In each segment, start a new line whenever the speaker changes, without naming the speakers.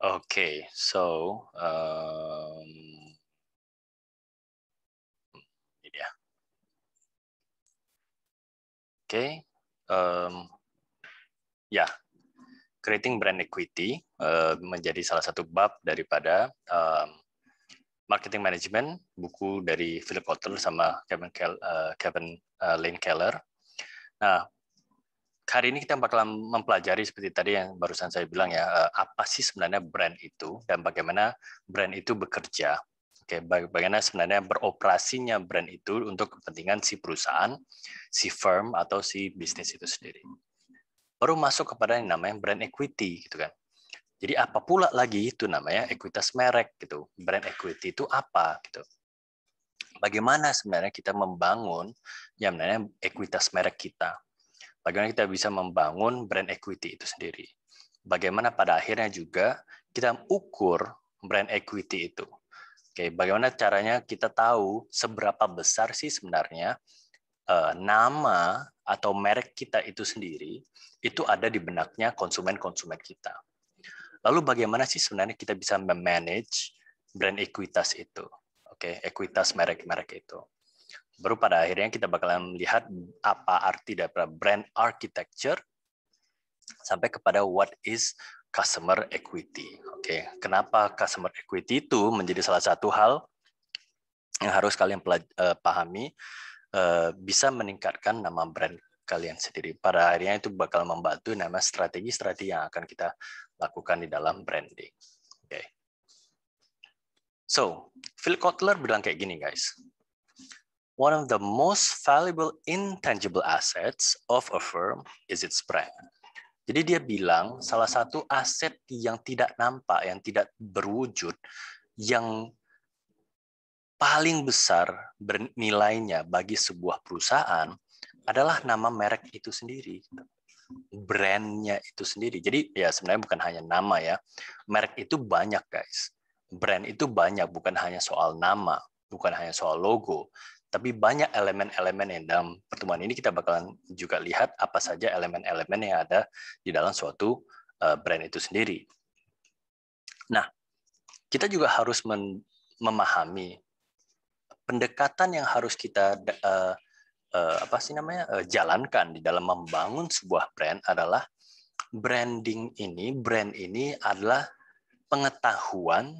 Okay, so ini dia. Okay, ya, creating brand equity menjadi salah satu bab daripada marketing management, buku dari Philip Kotler sama Kevin Lane Keller. Nah, hari ini kita bakalan mempelajari seperti tadi yang barusan saya bilang ya, apa sih sebenarnya brand itu dan bagaimana brand itu bekerja. Oke, bagaimana sebenarnya beroperasinya brand itu untuk kepentingan si perusahaan, si firm atau si bisnis itu sendiri. Baru masuk kepada yang namanya brand equity gitu kan. Jadi apa pula lagi itu namanya ekuitas merek gitu. Brand equity itu apa gitu. Bagaimana sebenarnya kita membangun yang namanya ekuitas merek kita. Bagaimana kita bisa membangun brand equity itu sendiri. Bagaimana pada akhirnya juga kita ukur brand equity itu. Oke, bagaimana caranya kita tahu seberapa besar sih sebenarnya nama atau merek kita itu sendiri itu ada di benaknya konsumen-konsumen kita. Lalu bagaimana sih sebenarnya kita bisa memanage brand ekuitas itu? Oke, ekuitas merek-merek itu. Baru pada akhirnya kita bakalan melihat apa arti dari brand architecture sampai kepada what is customer equity. Oke, kenapa customer equity itu menjadi salah satu hal yang harus kalian pahami bisa meningkatkan nama brand kalian sendiri. Pada akhirnya itu bakal membantu nama strategi-strategi yang akan kita lakukan di dalam branding. Oke. So, Phil Kotler bilang kayak gini, guys. One of the most valuable intangible assets of a firm is its brand. Jadi dia bilang salah satu aset yang tidak nampak, yang tidak berwujud, yang paling besar bernilainya bagi sebuah perusahaan adalah nama merek itu sendiri, brandnya itu sendiri. Jadi ya sebenarnya bukan hanya nama ya, merek itu banyak guys, brand itu banyak, bukan hanya soal nama, bukan hanya soal logo, tapi banyak elemen-elemen yang dalam pertemuan ini kita bakalan juga lihat apa saja elemen-elemen yang ada di dalam suatu brand itu sendiri. Nah, kita juga harus memahami pendekatan yang harus kita jalankan di dalam membangun sebuah brand adalah brand ini adalah pengetahuan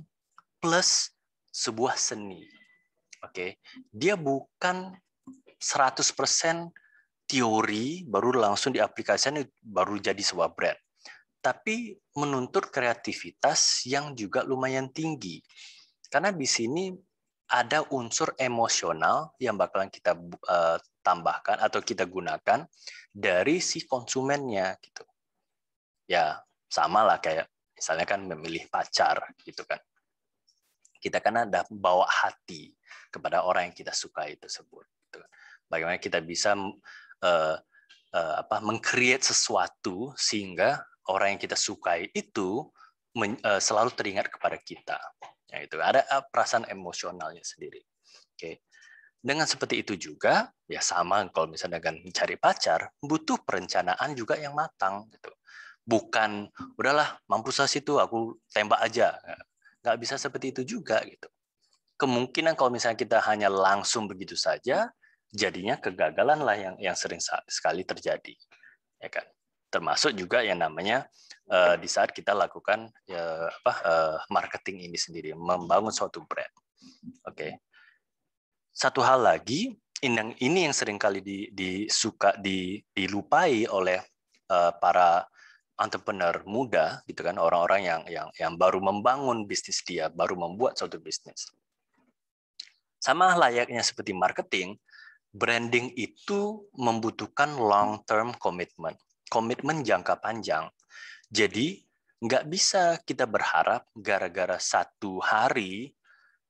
plus sebuah seni. Oke, dia bukan 100% teori baru langsung diaplikasikan baru jadi sebuah brand. Tapi menuntut kreativitas yang juga lumayan tinggi. Karena di sini ada unsur emosional yang bakalan kita tambahkan atau kita gunakan dari si konsumennya gitu. Ya, sama lah kayak misalnya kan memilih pacar gitu kan. Kita kan ada bawa hati kepada orang yang kita sukai tersebut. Gitu. Bagaimana kita bisa meng-create sesuatu sehingga orang yang kita sukai itu selalu teringat kepada kita. Ya, itu ada perasaan emosionalnya sendiri. Oke. Dengan seperti itu juga, ya sama kalau misalnya dengan mencari pacar, butuh perencanaan juga yang matang. Gitu. Bukan, udahlah mampus situ, aku tembak aja. Nggak bisa seperti itu juga. Gitu. Kemungkinan kalau misalnya kita hanya langsung begitu saja, jadinya kegagalan lah yang sering sekali terjadi. Ya kan? Termasuk juga yang namanya di saat kita lakukan marketing ini sendiri, membangun suatu brand. Oke. Satu hal lagi, ini yang seringkali dilupai oleh para entrepreneur muda, gitu kan, orang-orang yang baru membangun bisnis dia, baru membuat suatu bisnis. Sama layaknya seperti marketing, branding itu membutuhkan long-term commitment, komitmen jangka panjang. Jadi nggak bisa kita berharap gara-gara satu hari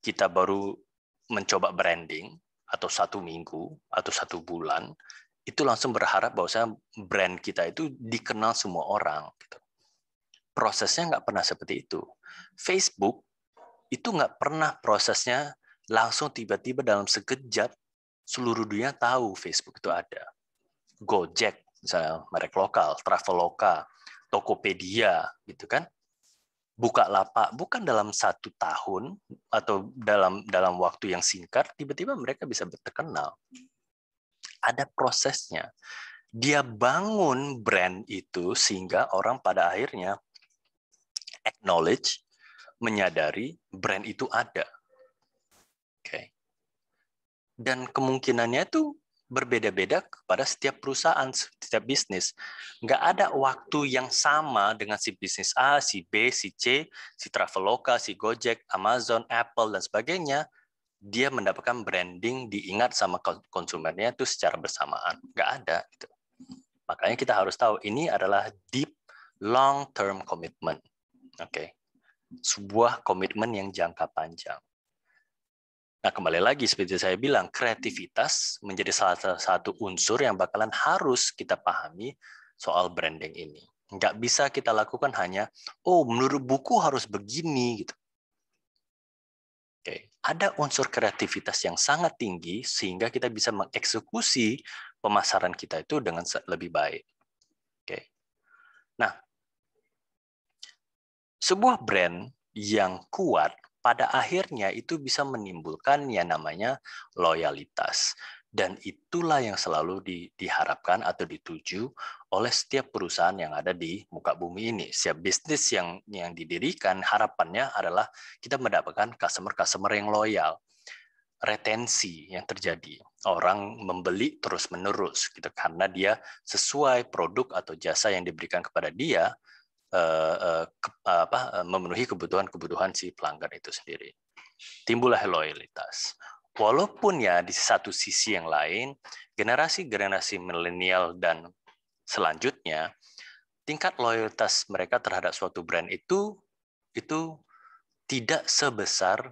kita baru mencoba branding atau satu minggu atau satu bulan itu langsung berharap bahwa brand kita itu dikenal semua orang. Gitu. Prosesnya nggak pernah seperti itu. Facebook itu nggak pernah prosesnya langsung tiba-tiba dalam sekejap seluruh dunia tahu Facebook itu ada. Gojek, misalnya merek lokal, Traveloka, Tokopedia, gitu kan. buka lapak bukan dalam 1 tahun atau dalam waktu yang singkat tiba-tiba mereka bisa terkenal. Ada prosesnya. Dia bangun brand itu sehingga orang pada akhirnya acknowledge, menyadari brand itu ada. Oke. Dan kemungkinannya itu berbeda-beda kepada setiap perusahaan, setiap bisnis. Nggak ada waktu yang sama dengan si bisnis A, si B, si C, si Traveloka, si Gojek, Amazon, Apple, dan sebagainya. Dia mendapatkan branding, diingat sama konsumennya itu secara bersamaan. Nggak ada. Gitu. Makanya kita harus tahu, ini adalah deep, long-term commitment. Oke. Sebuah komitmen yang jangka panjang. Nah, kembali lagi seperti saya bilang, kreativitas menjadi salah satu unsur yang bakalan harus kita pahami soal branding ini. Nggak bisa kita lakukan hanya, oh menurut buku harus begini. Gitu. Oke. Ada unsur kreativitas yang sangat tinggi sehingga kita bisa mengeksekusi pemasaran kita itu dengan lebih baik. Oke. Nah, sebuah brand yang kuat pada akhirnya itu bisa menimbulkan yang namanya loyalitas. Dan itulah yang selalu diharapkan atau dituju oleh setiap perusahaan yang ada di muka bumi ini. Setiap bisnis yang didirikan, harapannya adalah kita mendapatkan customer-customer yang loyal. Retensi yang terjadi. Orang membeli terus-menerus gitu karena dia sesuai produk atau jasa yang diberikan kepada dia, memenuhi kebutuhan si pelanggan itu sendiri. Timbullah loyalitas. Walaupun ya di satu sisi yang lain, generasi milenial dan selanjutnya, tingkat loyalitas mereka terhadap suatu brand itu tidak sebesar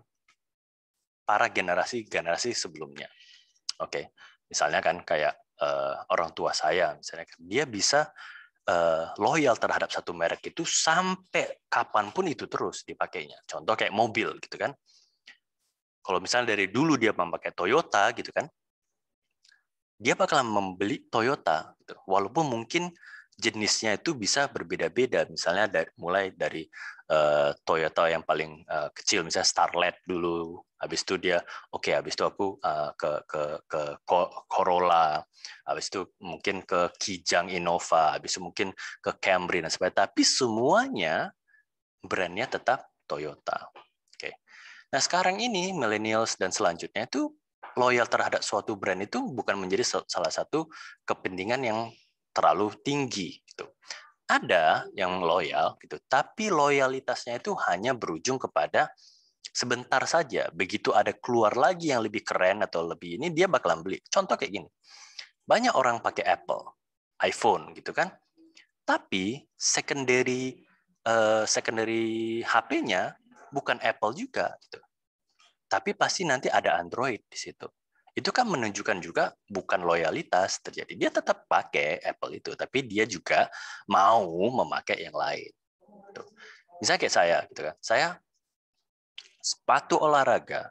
para generasi sebelumnya. Oke, misalnya kan kayak orang tua saya, misalnya dia bisa loyal terhadap satu merek itu sampai kapanpun itu terus dipakainya. Contoh kayak mobil gitu kan. Kalau misalnya dari dulu dia memakai Toyota gitu kan, dia bakalan membeli Toyota. Gitu. Walaupun mungkin jenisnya itu bisa berbeda-beda. Misalnya mulai dari Toyota yang paling kecil, misalnya Starlet dulu. Habis itu dia, habis itu aku ke Corolla. Habis itu mungkin ke Kijang Innova. Habis itu mungkin ke Camry dan sebagainya. Tapi semuanya brandnya tetap Toyota. Oke. Nah sekarang ini millennials dan selanjutnya itu loyal terhadap suatu brand itu bukan menjadi salah satu kepentingan yang terlalu tinggi. Gitu. Ada yang loyal, gitu, tapi loyalitasnya itu hanya berujung kepada sebentar saja. Begitu ada keluar lagi yang lebih keren atau lebih ini, dia bakalan beli. Contoh kayak gini, banyak orang pakai Apple, iPhone, gitu kan? Tapi secondary HP-nya bukan Apple juga, gitu. Tapi pasti nanti ada Android di situ. Itu kan menunjukkan juga bukan loyalitas terjadi. Dia tetap pakai Apple itu, tapi dia juga mau memakai yang lain. Misalnya kayak saya, gitu kan. Saya sepatu olahraga,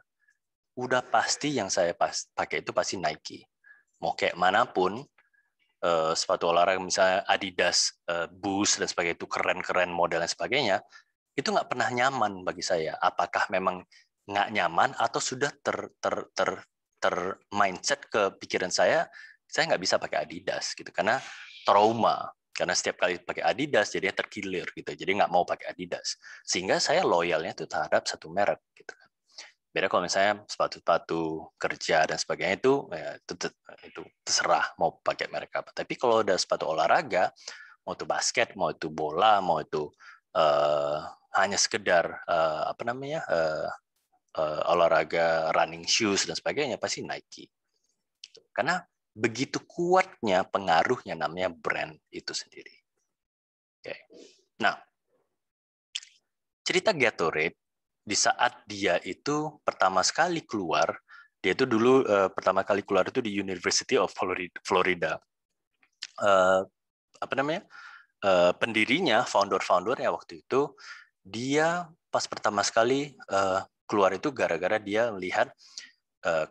udah pasti yang saya pakai itu pasti Nike. Mau kayak manapun, sepatu olahraga misalnya Adidas, Boost dan sebagainya itu keren-keren model dan sebagainya, itu nggak pernah nyaman bagi saya. Apakah memang nggak nyaman atau sudah ter mindset ke pikiran saya nggak bisa pakai Adidas gitu karena trauma, karena setiap kali pakai Adidas jadinya terkilir gitu, jadi nggak mau pakai Adidas, sehingga saya loyalnya tuh terhadap satu merek gitu kan. Beda kalau misalnya sepatu-sepatu kerja dan sebagainya itu ya, itu terserah mau pakai merek apa. Tapi kalau udah sepatu olahraga, mau itu basket, mau itu bola, mau itu hanya sekedar olahraga running shoes dan sebagainya, pasti Nike. Karena begitu kuatnya pengaruhnya namanya brand itu sendiri. Oke. Nah, cerita Gatorade di saat dia itu pertama sekali keluar, dia itu dulu pertama kali keluar itu di University of Florida. Pendirinya, founder-foundernya waktu itu, dia pas pertama sekali keluar itu gara-gara dia melihat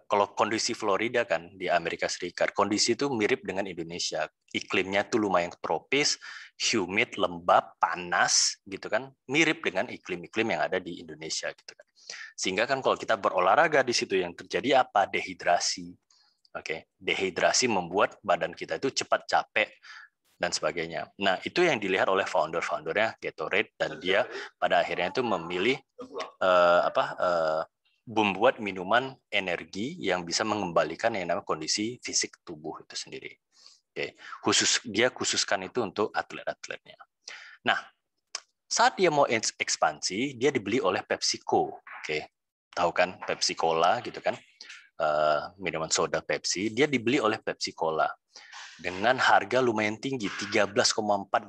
kalau kondisi Florida kan di Amerika Serikat, kondisi itu mirip dengan Indonesia. Iklimnya tuh lumayan tropis, humid, lembab, panas gitu kan, mirip dengan iklim-iklim yang ada di Indonesia gitu kan. Sehingga kan kalau kita berolahraga di situ yang terjadi apa? Dehidrasi. Oke, dehidrasi membuat badan kita itu cepat capek dan sebagainya. Nah, itu yang dilihat oleh founder-foundernya Gatorade, dan dia pada akhirnya itu memilih membuat minuman energi yang bisa mengembalikan yang namanya kondisi fisik tubuh itu sendiri. Oke, dia khususkan itu untuk atlet-atletnya. Nah, saat dia mau ekspansi, dia dibeli oleh PepsiCo. Oke, tahu kan Pepsi Cola gitu kan, minuman soda Pepsi, dia dibeli oleh Pepsi Cola dengan harga lumayan tinggi, 13,4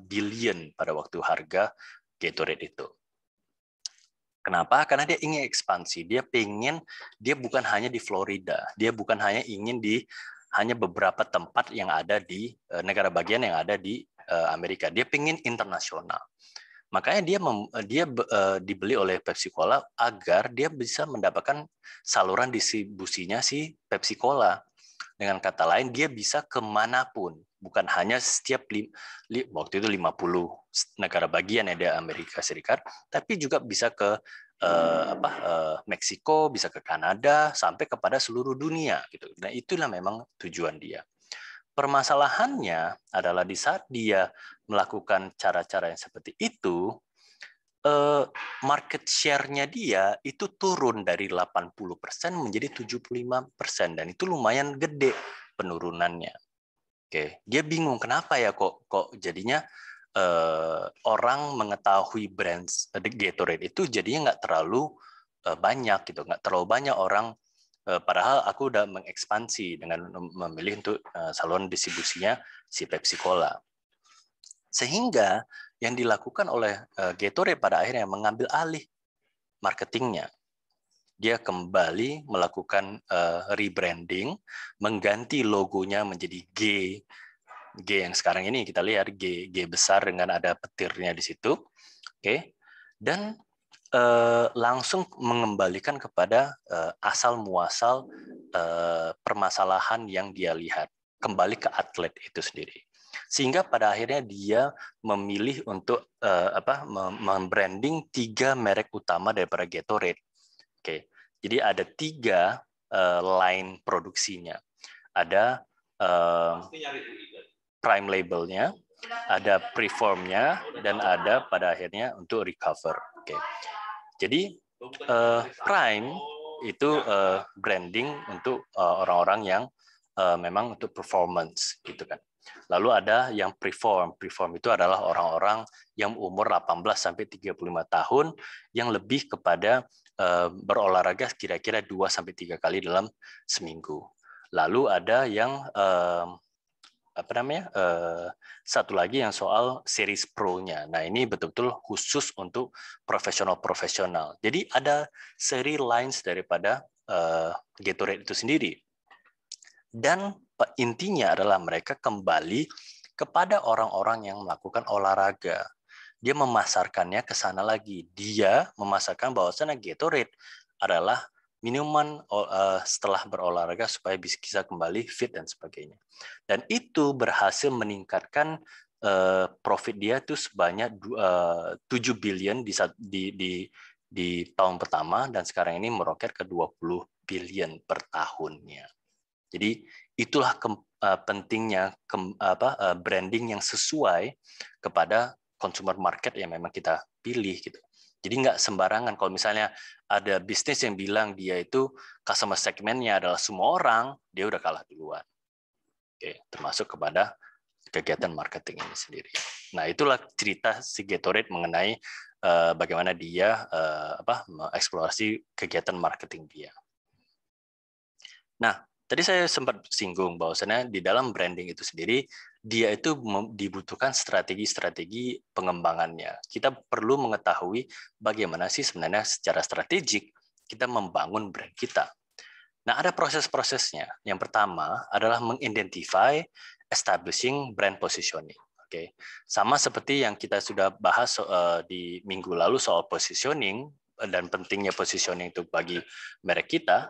billion pada waktu harga Gatorade itu. Kenapa? Karena dia ingin ekspansi. Dia bukan hanya di Florida, dia bukan hanya ingin di hanya beberapa tempat yang ada di negara bagian yang ada di Amerika. Dia ingin internasional. Makanya dia dibeli oleh Pepsi Cola agar dia bisa mendapatkan saluran distribusinya si Pepsi Cola. Dengan kata lain, dia bisa kemanapun, bukan hanya setiap waktu itu 50 negara bagian yang ada Amerika Serikat, tapi juga bisa ke Meksiko, bisa ke Kanada, sampai kepada seluruh dunia gitu. Nah, itulah memang tujuan dia. Permasalahannya adalah di saat dia melakukan cara-cara yang seperti itu, market share-nya dia itu turun dari 80% menjadi 75%, dan itu lumayan gede penurunannya. Oke, dia bingung kenapa ya kok jadinya orang mengetahui brand Gatorade itu jadinya nggak terlalu banyak gitu, nggak terlalu banyak orang. Padahal aku udah mengekspansi dengan memilih untuk saluran distribusinya si Pepsi Cola. Sehingga yang dilakukan oleh Gatorade pada akhirnya mengambil alih marketingnya. Dia kembali melakukan rebranding, mengganti logonya menjadi G yang sekarang ini kita lihat G besar dengan ada petirnya di situ. Oke. Dan langsung mengembalikan kepada asal muasal permasalahan yang dia lihat, kembali ke atlet itu sendiri. Sehingga pada akhirnya dia memilih untuk membranding 3 merek utama daripada Gatorade. Oke, jadi ada 3 line produksinya. Ada prime labelnya, ada preformnya, dan ada pada akhirnya untuk recover. Oke, jadi prime itu branding untuk orang-orang yang memang untuk performance gitu kan. Lalu ada yang preform itu adalah orang-orang yang umur 18 sampai 35 tahun yang lebih kepada berolahraga kira-kira 2 sampai 3 kali dalam seminggu. Lalu ada yang satu lagi yang soal series pro-nya. Nah, ini betul-betul khusus untuk profesional-profesional. Jadi ada seri lines daripada Gatorade itu sendiri. Dan intinya adalah mereka kembali kepada orang-orang yang melakukan olahraga. Dia memasarkannya ke sana lagi. Dia memasarkan bahwasannya Gatorade adalah minuman setelah berolahraga supaya bisa kembali fit dan sebagainya. Dan itu berhasil meningkatkan profit dia itu sebanyak 7 billion di tahun pertama, dan sekarang ini meroket ke 20 billion per tahunnya. Jadi itulah pentingnya branding yang sesuai kepada consumer market yang memang kita pilih gitu. Jadi nggak sembarangan kalau misalnya ada bisnis yang bilang dia itu customer segmentnya adalah semua orang, dia udah kalah duluan. Oke, termasuk kepada kegiatan marketing ini sendiri. Nah, itulah cerita si Gatorade mengenai bagaimana dia mengeksplorasi kegiatan marketing dia. Nah, tadi saya sempat singgung bahwasannya di dalam branding itu sendiri, dia itu dibutuhkan strategi-strategi pengembangannya. Kita perlu mengetahui bagaimana sih sebenarnya secara strategik kita membangun brand kita. Nah, ada proses-prosesnya. Yang pertama adalah mengidentify establishing brand positioning. Oke, sama seperti yang kita sudah bahas di minggu lalu soal positioning dan pentingnya positioning itu bagi merek kita.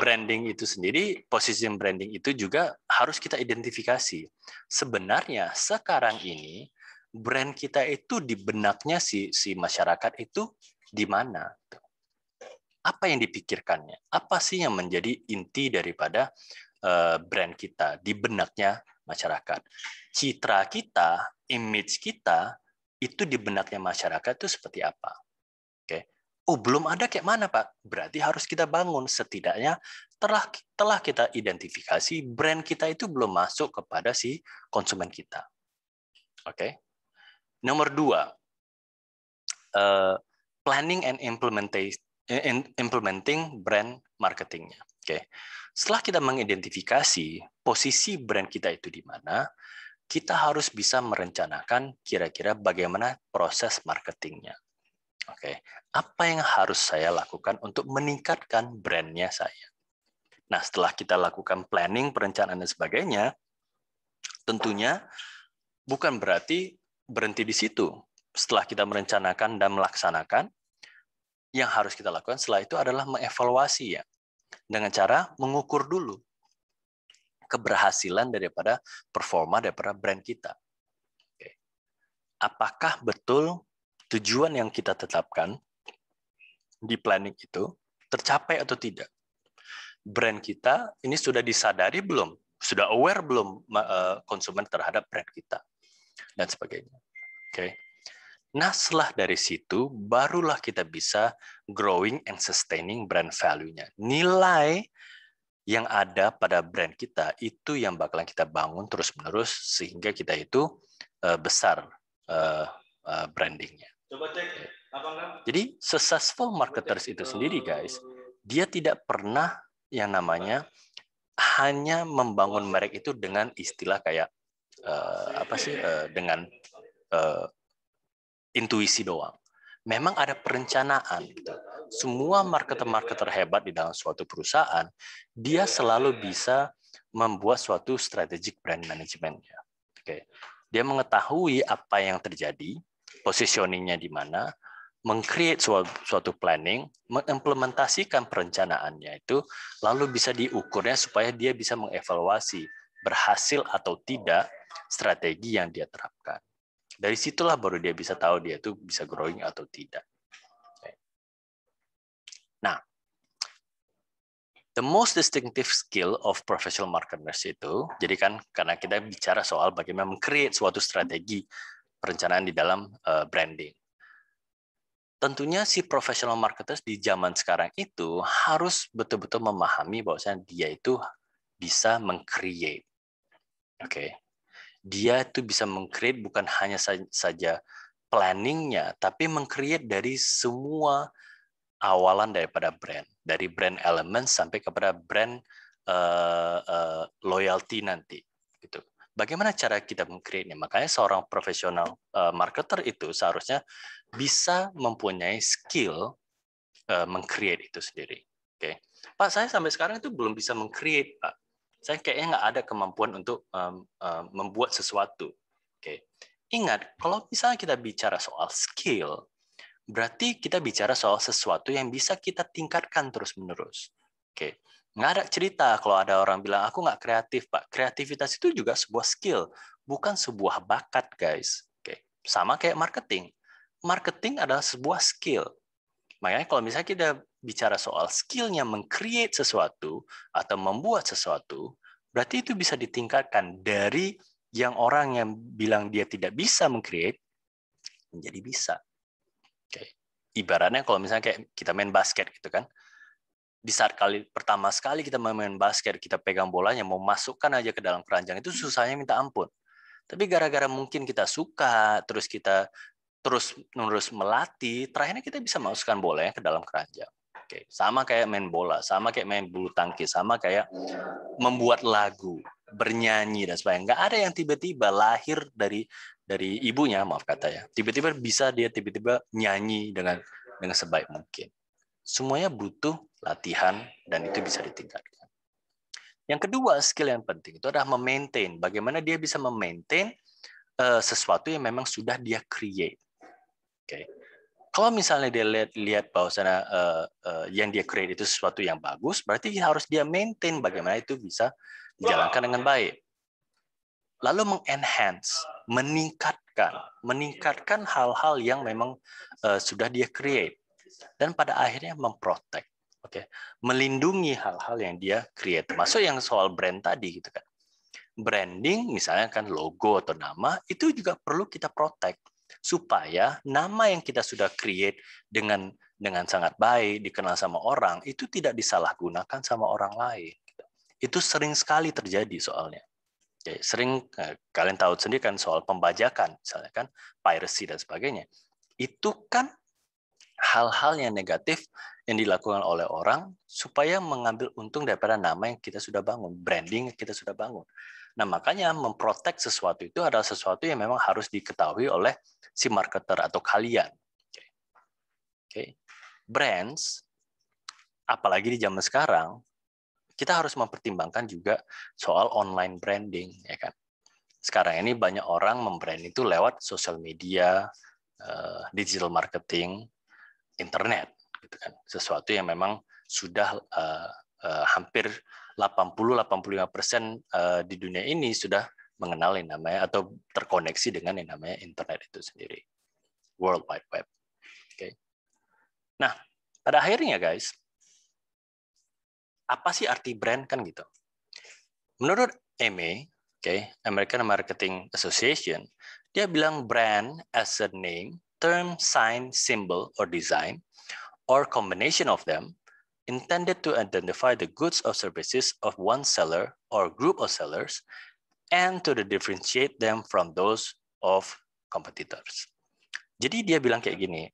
branding itu sendiri, position branding itu juga harus kita identifikasi. Sebenarnya sekarang ini brand kita itu di benaknya si masyarakat itu di mana? Apa yang dipikirkannya? Apa sih yang menjadi inti daripada brand kita di benaknya masyarakat? Citra kita, image kita itu di benaknya masyarakat itu seperti apa? Oke. Oh, belum ada kayak mana, Pak? Berarti harus kita bangun. Setidaknya telah kita identifikasi brand kita itu belum masuk kepada si konsumen kita. Oke. Nomor 2, planning and implementing brand marketingnya. Oke. Setelah kita mengidentifikasi posisi brand kita itu di mana, kita harus bisa merencanakan kira-kira bagaimana proses marketingnya. Oke, apa yang harus saya lakukan untuk meningkatkan brandnya saya? Nah, setelah kita lakukan planning, perencanaan, dan sebagainya, tentunya bukan berarti berhenti di situ. Setelah kita merencanakan dan melaksanakan, yang harus kita lakukan setelah itu adalah mengevaluasi ya, dengan cara mengukur dulu keberhasilan daripada performa daripada brand kita. Oke. Apakah betul tujuan yang kita tetapkan di planning itu tercapai atau tidak? Brand kita ini sudah disadari belum? Sudah aware belum konsumen terhadap brand kita? Dan sebagainya. Oke. Nah, setelah dari situ, barulah kita bisa growing and sustaining brand value-nya. Nilai yang ada pada brand kita, itu yang bakalan kita bangun terus-menerus, sehingga kita itu besar brandingnya. Coba cek. Jadi successful marketers itu sendiri, guys, dia tidak pernah yang namanya hanya membangun merek itu dengan istilah kayak dengan intuisi doang. Memang ada perencanaan. Gitu. Semua marketer-marketer hebat di dalam suatu perusahaan, dia selalu bisa membuat suatu strategic brand management-nya. Oke. Dia mengetahui apa yang terjadi, positioning-nya di mana, meng-create suatu planning, mengimplementasikan perencanaannya itu, lalu bisa diukurnya supaya dia bisa mengevaluasi berhasil atau tidak strategi yang dia terapkan. Dari situlah baru dia bisa tahu dia itu bisa growing atau tidak. Nah, the most distinctive skill of professional marketers itu, jadi kan karena kita bicara soal bagaimana meng-create suatu strategi perencanaan di dalam branding. Tentunya si professional marketers di zaman sekarang itu harus betul-betul memahami bahwasanya dia itu bisa meng-create. Oke. Dia itu bisa meng-create bukan hanya saja planning-nya, tapi meng-create dari semua awalan daripada brand. Dari brand element sampai kepada brand loyalty nanti. Gitu. Bagaimana cara kita meng-create-nya? Makanya seorang profesional marketer itu seharusnya bisa mempunyai skill meng-create itu sendiri. Oke. Pak, saya sampai sekarang itu belum bisa meng-create, Pak. Saya kayaknya nggak ada kemampuan untuk membuat sesuatu. Oke. Ingat, kalau misalnya kita bicara soal skill, berarti kita bicara soal sesuatu yang bisa kita tingkatkan terus-menerus. Oke. Nggak ada cerita kalau ada orang bilang, aku nggak kreatif, Pak. Kreativitas itu juga sebuah skill, bukan sebuah bakat, guys. Oke. Sama kayak marketing. Marketing adalah sebuah skill. Makanya kalau misalnya kita bicara soal skill-nya meng-create sesuatu atau membuat sesuatu, berarti itu bisa ditingkatkan dari yang orang yang bilang dia tidak bisa meng-create menjadi bisa. Oke. Ibaratnya kalau misalnya kayak kita main basket gitu kan, di saat pertama sekali kita main basket, kita pegang bolanya mau masukkan aja ke dalam keranjang itu susahnya minta ampun. Tapi gara-gara mungkin kita suka, terus kita terus-menerus melatih, terakhirnya kita bisa masukkan bolanya ke dalam keranjang. Oke, sama kayak main bola, sama kayak main bulu tangkis, sama kayak membuat lagu, bernyanyi dan sebagainya. Nggak ada yang tiba-tiba lahir dari ibunya, maaf kata ya. Tiba-tiba bisa dia tiba-tiba nyanyi dengan sebaik mungkin. Semuanya butuh latihan dan itu bisa ditingkatkan. Yang kedua, skill yang penting itu adalah memaintain. Bagaimana dia bisa memaintain sesuatu yang memang sudah dia create. Okay. Kalau misalnya dia lihat bahwa yang dia create itu sesuatu yang bagus, berarti harus dia maintain bagaimana itu bisa dijalankan dengan baik. Lalu mengenhance, meningkatkan hal-hal yang memang sudah dia create, dan pada akhirnya memprotect, melindungi hal-hal yang dia create, termasuk yang soal brand tadi gitu kan. Branding misalnya kan logo atau nama itu juga perlu kita protect supaya nama yang kita sudah create dengan sangat baik dikenal sama orang itu tidak disalahgunakan sama orang lain. Itu sering sekali terjadi soalnya. Sering kalian tahu sendiri kan soal pembajakan misalnya kan, piracy dan sebagainya. Itu kan hal-hal yang negatif yang dilakukan oleh orang supaya mengambil untung daripada nama yang kita sudah bangun, branding yang kita sudah bangun. Nah, makanya memprotek sesuatu itu adalah sesuatu yang memang harus diketahui oleh si marketer atau kalian. Brands, apalagi di zaman sekarang, kita harus mempertimbangkan juga soal online branding, ya kan. Sekarang ini banyak orang membrand itu lewat sosial media, digital marketing, internet, gitu kan. Sesuatu yang memang sudah hampir 80-85% di dunia ini sudah mengenal yang namanya atau terkoneksi dengan yang namanya internet itu sendiri, World Wide Web. Nah, pada akhirnya guys, apa sih arti brand kan gitu? Menurut AMA, American Marketing Association, dia bilang brand as a name, term, sign, symbol, or design, or combination of them, intended to identify the goods or services of one seller or group of sellers, and to differentiate them from those of competitors. Jadi dia bilang kayak gini,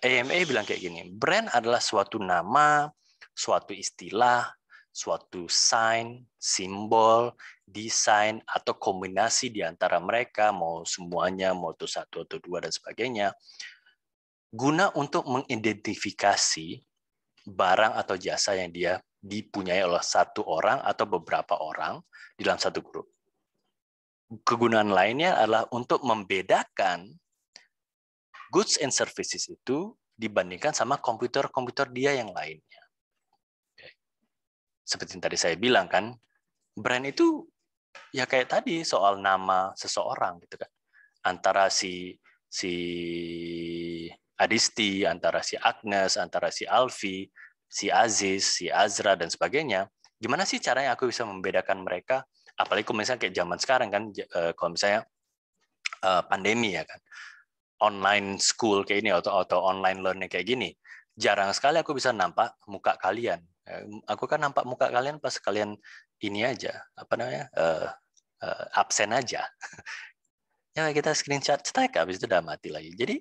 AMA bilang kayak gini, brand adalah suatu nama, suatu istilah, suatu sign, simbol, desain, atau kombinasi di antara mereka, mau semuanya, mau itu satu atau dua, dan sebagainya, guna untuk mengidentifikasi barang atau jasa yang dia dipunyai oleh satu orang atau beberapa orang di dalam satu grup. Kegunaan lainnya adalah untuk membedakan goods and services itu dibandingkan sama komputer-komputer dia yang lainnya. Seperti yang tadi saya bilang kan, brand itu ya kayak tadi soal nama seseorang gitu kan. Antara si Adisti, antara si Agnes, antara si Alfi, si Aziz, si Azra dan sebagainya. Gimana sih caranya aku bisa membedakan mereka? Apalagi kalau misalnya kayak zaman sekarang kan, kalau misalnya pandemi ya kan, online school kayak ini atau online learning kayak gini, jarang sekali aku bisa nampak muka kalian. Aku kan nampak muka kalian pas kalian ini aja, apa namanya, absen aja. Ya kita screenshot, cetek, habis itu udah mati lagi. Jadi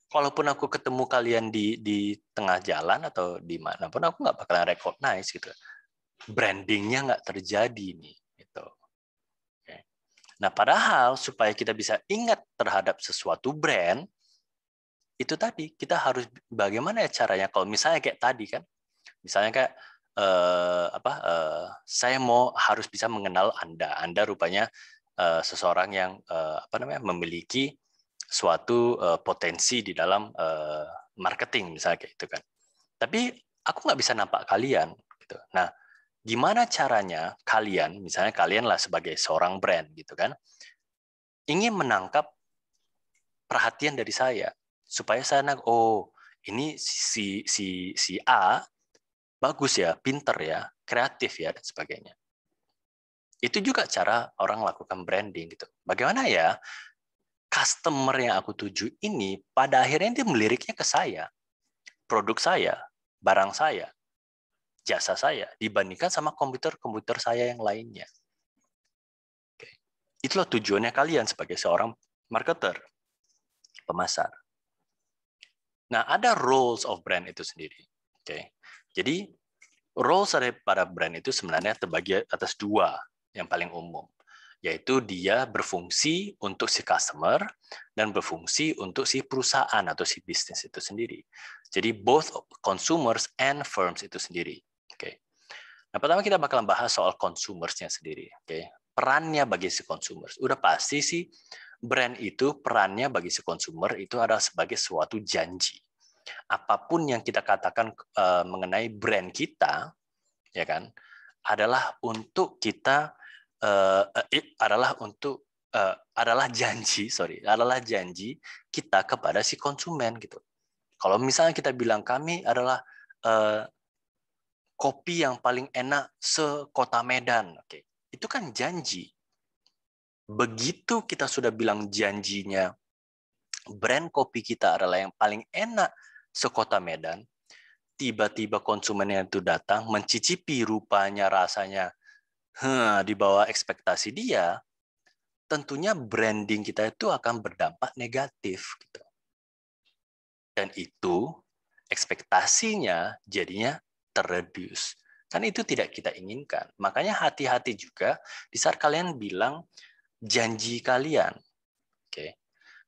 kalaupun aku ketemu kalian di tengah jalan atau di manapun, aku nggak bakalan recognize gitu. Brandingnya nggak terjadi nih. Gitu. Nah, padahal supaya kita bisa ingat terhadap sesuatu brand, itu tadi kita harus bagaimana ya caranya. Kalau misalnya kayak tadi kan, misalnya kayak saya harus bisa mengenal Anda. Anda rupanya seseorang yang memiliki suatu potensi di dalam marketing misalnya kayak itu kan. Tapi aku nggak bisa nampak kalian. Gitu. Nah, gimana caranya kalian, misalnya kalian lah sebagai seorang brand gitu kan, ingin menangkap perhatian dari saya supaya saya ini si A bagus ya, pinter ya, kreatif ya dan sebagainya. Itu juga cara orang lakukan branding gitu. Bagaimana ya customer yang aku tuju ini pada akhirnya dia meliriknya ke saya, produk saya, barang saya, jasa saya dibandingkan sama komputer-komputer saya yang lainnya. Oke. Itulah tujuannya kalian sebagai seorang marketer, pemasar. Nah, ada roles of brand itu sendiri. Oke. Jadi roles daripada brand itu sebenarnya terbagi atas dua yang paling umum, yaitu dia berfungsi untuk si customer dan berfungsi untuk si perusahaan atau si bisnis itu sendiri. Jadi both consumers and firms itu sendiri. Oke. Nah, pertama kita bakalan bahas soal consumers-nya sendiri. Oke. Perannya bagi si consumers. Udah pasti sih Brand itu perannya bagi si konsumer itu adalah sebagai suatu janji. Apapun yang kita katakan mengenai brand kita, ya kan, adalah untuk kita adalah janji kita kepada si konsumen gitu. Kalau misalnya kita bilang kami adalah kopi yang paling enak se-Kota Medan, oke, itu kan janji. Begitu kita sudah bilang janjinya brand kopi kita adalah yang paling enak se-Kota Medan, tiba-tiba konsumen yang itu datang mencicipi rupanya rasanya di bawah ekspektasi dia, tentunya branding kita itu akan berdampak negatif gitu. Dan itu ekspektasinya jadinya terreduce. Kan itu tidak kita inginkan. Makanya hati-hati juga di saat kalian bilang janji kalian. Oke.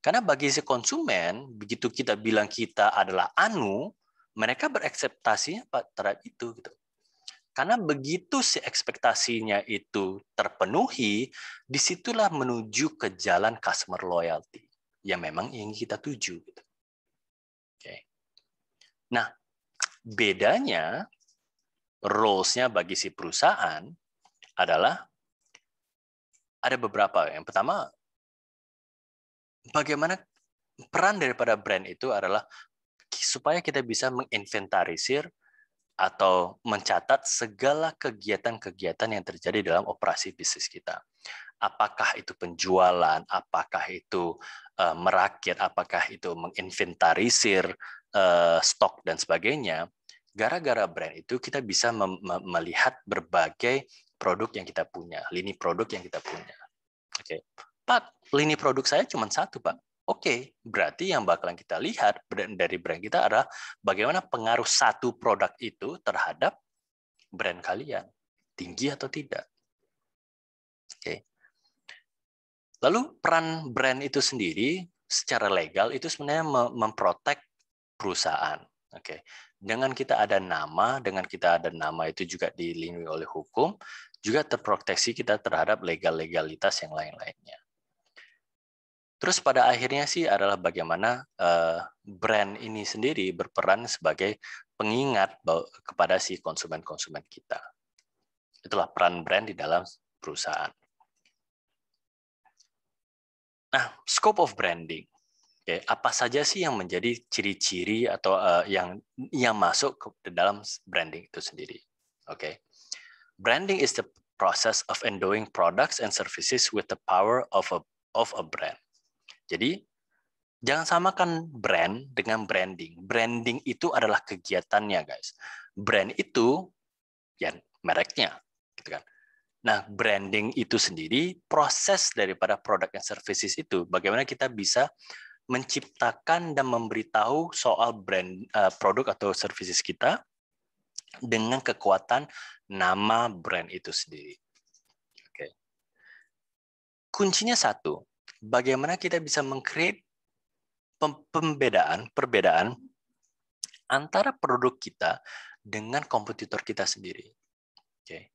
Karena bagi si konsumen, begitu kita bilang kita adalah anu, mereka berekspektasinya terhadap itu gitu. Karena begitu si ekspektasinya itu terpenuhi, disitulah menuju ke jalan customer loyalty yang memang ingin kita tuju. Gitu. Oke. Nah, bedanya roles-nya bagi si perusahaan adalah ada beberapa. Yang pertama, bagaimana peran daripada brand itu adalah supaya kita bisa menginventarisir atau mencatat segala kegiatan-kegiatan yang terjadi dalam operasi bisnis kita. Apakah itu penjualan, apakah itu merakit, apakah itu menginventarisir stok dan sebagainya. Gara-gara brand itu kita bisa melihat berbagai produk yang kita punya, lini produk yang kita punya. Oke, Pak, lini produk saya cuma satu, Pak. Oke, berarti yang bakalan kita lihat dari brand kita adalah bagaimana pengaruh satu produk itu terhadap brand kalian. Tinggi atau tidak. Oke. Lalu peran brand itu sendiri secara legal itu sebenarnya memprotek perusahaan. Oke. Dengan kita ada nama itu juga dilindungi oleh hukum, juga terproteksi kita terhadap legalitas yang lain-lainnya. Terus pada akhirnya sih adalah bagaimana brand ini sendiri berperan sebagai pengingat kepada si konsumen-konsumen kita. Itulah peran brand di dalam perusahaan. Nah, scope of branding. Oke, apa saja sih yang menjadi ciri-ciri atau yang masuk ke dalam branding itu sendiri? Oke. Branding is the process of endowing products and services with the power of a brand. Jadi, jangan samakan brand dengan branding. Branding itu adalah kegiatannya, guys. Brand itu ya mereknya, gitu kan. Nah, branding itu sendiri proses daripada produk dan services itu. Bagaimana kita bisa menciptakan dan memberitahu soal brand produk atau services kita dengan kekuatan nama brand itu sendiri. Oke. Kuncinya satu, bagaimana kita bisa meng-create perbedaan antara produk kita dengan kompetitor kita sendiri. Oke.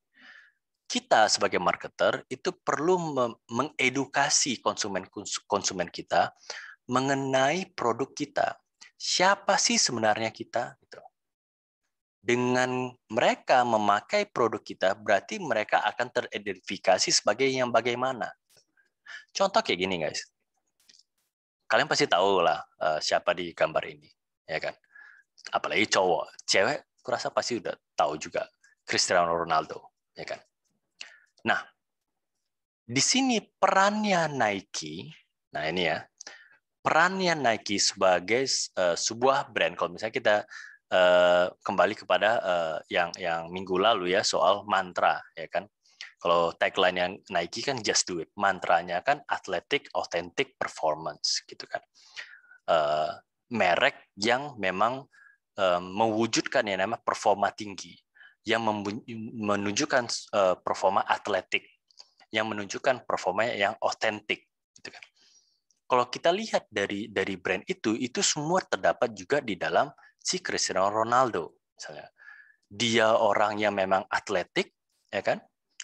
Kita sebagai marketer itu perlu mengedukasi konsumen kita mengenai produk kita. Siapa sih sebenarnya kita? Dengan mereka memakai produk kita, berarti mereka akan teridentifikasi sebagai yang bagaimana. Contoh kayak gini, guys. Kalian pasti tahu lah siapa di gambar ini, ya kan? Apalagi cowok, cewek, kurasa pasti udah tahu juga Cristiano Ronaldo, ya kan? Nah, di sini perannya Nike, nah ini ya, perannya Nike sebagai sebuah brand. Kalau misalnya kita kembali kepada yang minggu lalu ya soal mantra, ya kan? Kalau tagline yang Nike kan just do it, mantranya kan athletic, authentic, performance, gitu kan. Merek yang memang mewujudkan yang namanya performa tinggi, yang menunjukkan performa atletik, yang menunjukkan performa yang otentik, gitu kan. Kalau kita lihat dari brand itu semua terdapat juga di dalam si Cristiano Ronaldo, misalnya. Dia orang yang memang atletik, ya kan?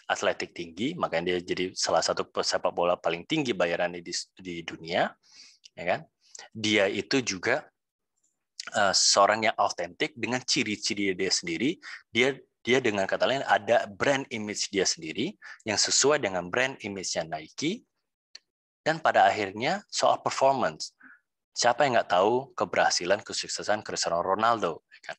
atletik tinggi, makanya dia jadi salah satu pesepak bola paling tinggi bayarannya di dunia, ya kan? Dia itu juga seorang yang autentik dengan ciri-ciri dia sendiri. Dia dengan kata lain ada brand image dia sendiri yang sesuai dengan brand image-nya Nike. Dan pada akhirnya soal performance, siapa yang nggak tahu keberhasilan, kesuksesan Cristiano Ronaldo, ya kan?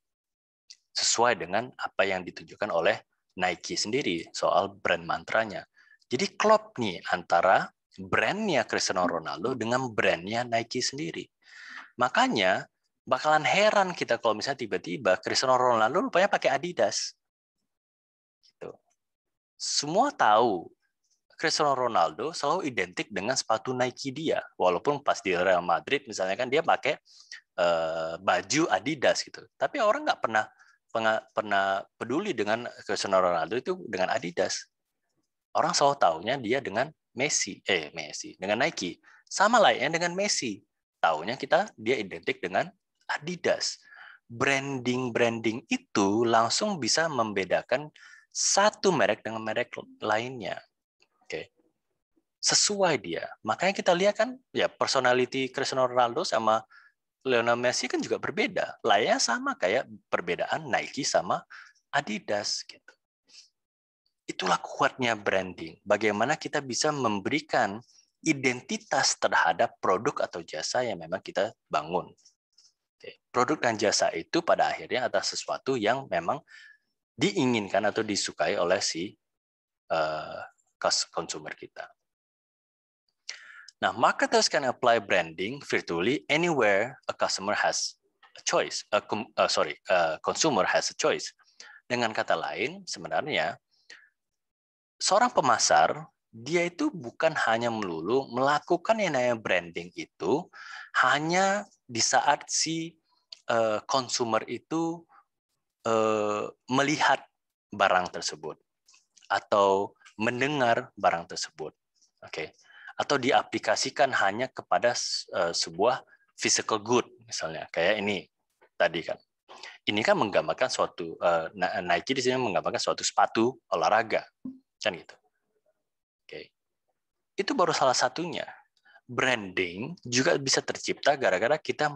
Sesuai dengan apa yang ditunjukkan oleh Nike sendiri soal brand mantranya. Jadi klop nih antara brandnya Cristiano Ronaldo dengan brandnya Nike sendiri. Makanya bakalan heran kita kalau misalnya tiba-tiba Cristiano Ronaldo rupanya pakai Adidas. Gitu. Semua tahu Cristiano Ronaldo selalu identik dengan sepatu Nike dia, walaupun pas di Real Madrid misalnya kan dia pakai baju Adidas gitu. Tapi orang nggak pernah peduli dengan Cristiano Ronaldo itu dengan Adidas. Orang selalu taunya dia dengan Messi, dengan Nike. Sama layaknya dengan Messi. Taunya dia identik dengan Adidas. Branding itu langsung bisa membedakan satu merek dengan merek lainnya. Oke. Sesuai dia. Makanya kita lihat kan ya personality Cristiano Ronaldo sama Lionel Messi kan juga berbeda. Layaknya sama kayak perbedaan Nike sama Adidas gitu. Itulah kuatnya branding. Bagaimana kita bisa memberikan identitas terhadap produk atau jasa yang memang kita bangun. Oke. Produk dan jasa itu pada akhirnya adalah sesuatu yang memang diinginkan atau disukai oleh si konsumer kita. Nah, marketers can apply branding virtually anywhere a customer has a choice. Consumer has a choice. Dengan kata lain, sebenarnya seorang pemasar dia itu bukan hanya melulu melakukan yang namanya branding itu hanya di saat si consumer itu melihat barang tersebut atau mendengar barang tersebut. Oke. Atau diaplikasikan hanya kepada sebuah physical good misalnya kayak ini tadi kan. Ini kan menggambarkan suatu Nike di sini menggambarkan suatu sepatu olahraga kan gitu. Oke. Itu baru salah satunya. Branding juga bisa tercipta gara-gara kita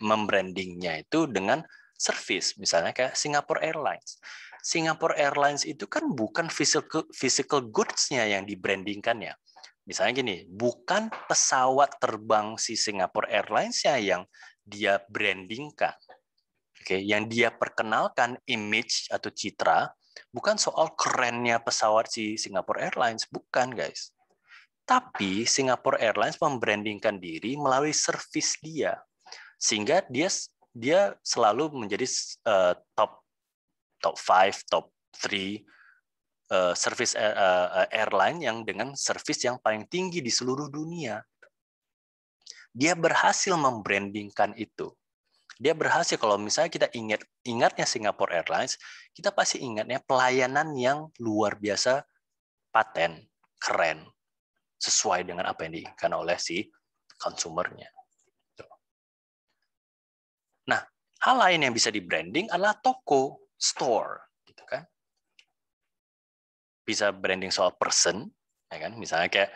membrandingnya itu dengan service misalnya kayak Singapore Airlines. Singapore Airlines itu kan bukan physical goods-nya yang dibrandingkan ya. Misalnya gini, bukan pesawat terbang si Singapore Airlines-nya yang dia brandingkan. Oke, yang dia perkenalkan image atau citra bukan soal kerennya pesawat si Singapore Airlines, bukan guys. Tapi Singapore Airlines membrandingkan diri melalui servis dia. Sehingga dia selalu menjadi top 5, top 3 service airline yang dengan servis yang paling tinggi di seluruh dunia. Dia berhasil membrandingkan itu. Dia berhasil kalau misalnya kita ingatnya Singapore Airlines, kita pasti ingatnya pelayanan yang luar biasa, paten, keren, sesuai dengan apa yang diinginkan oleh si konsumernya. Nah, hal lain yang bisa di branding adalah toko, store, gitu kan? Bisa branding soal person, ya kan? Misalnya kayak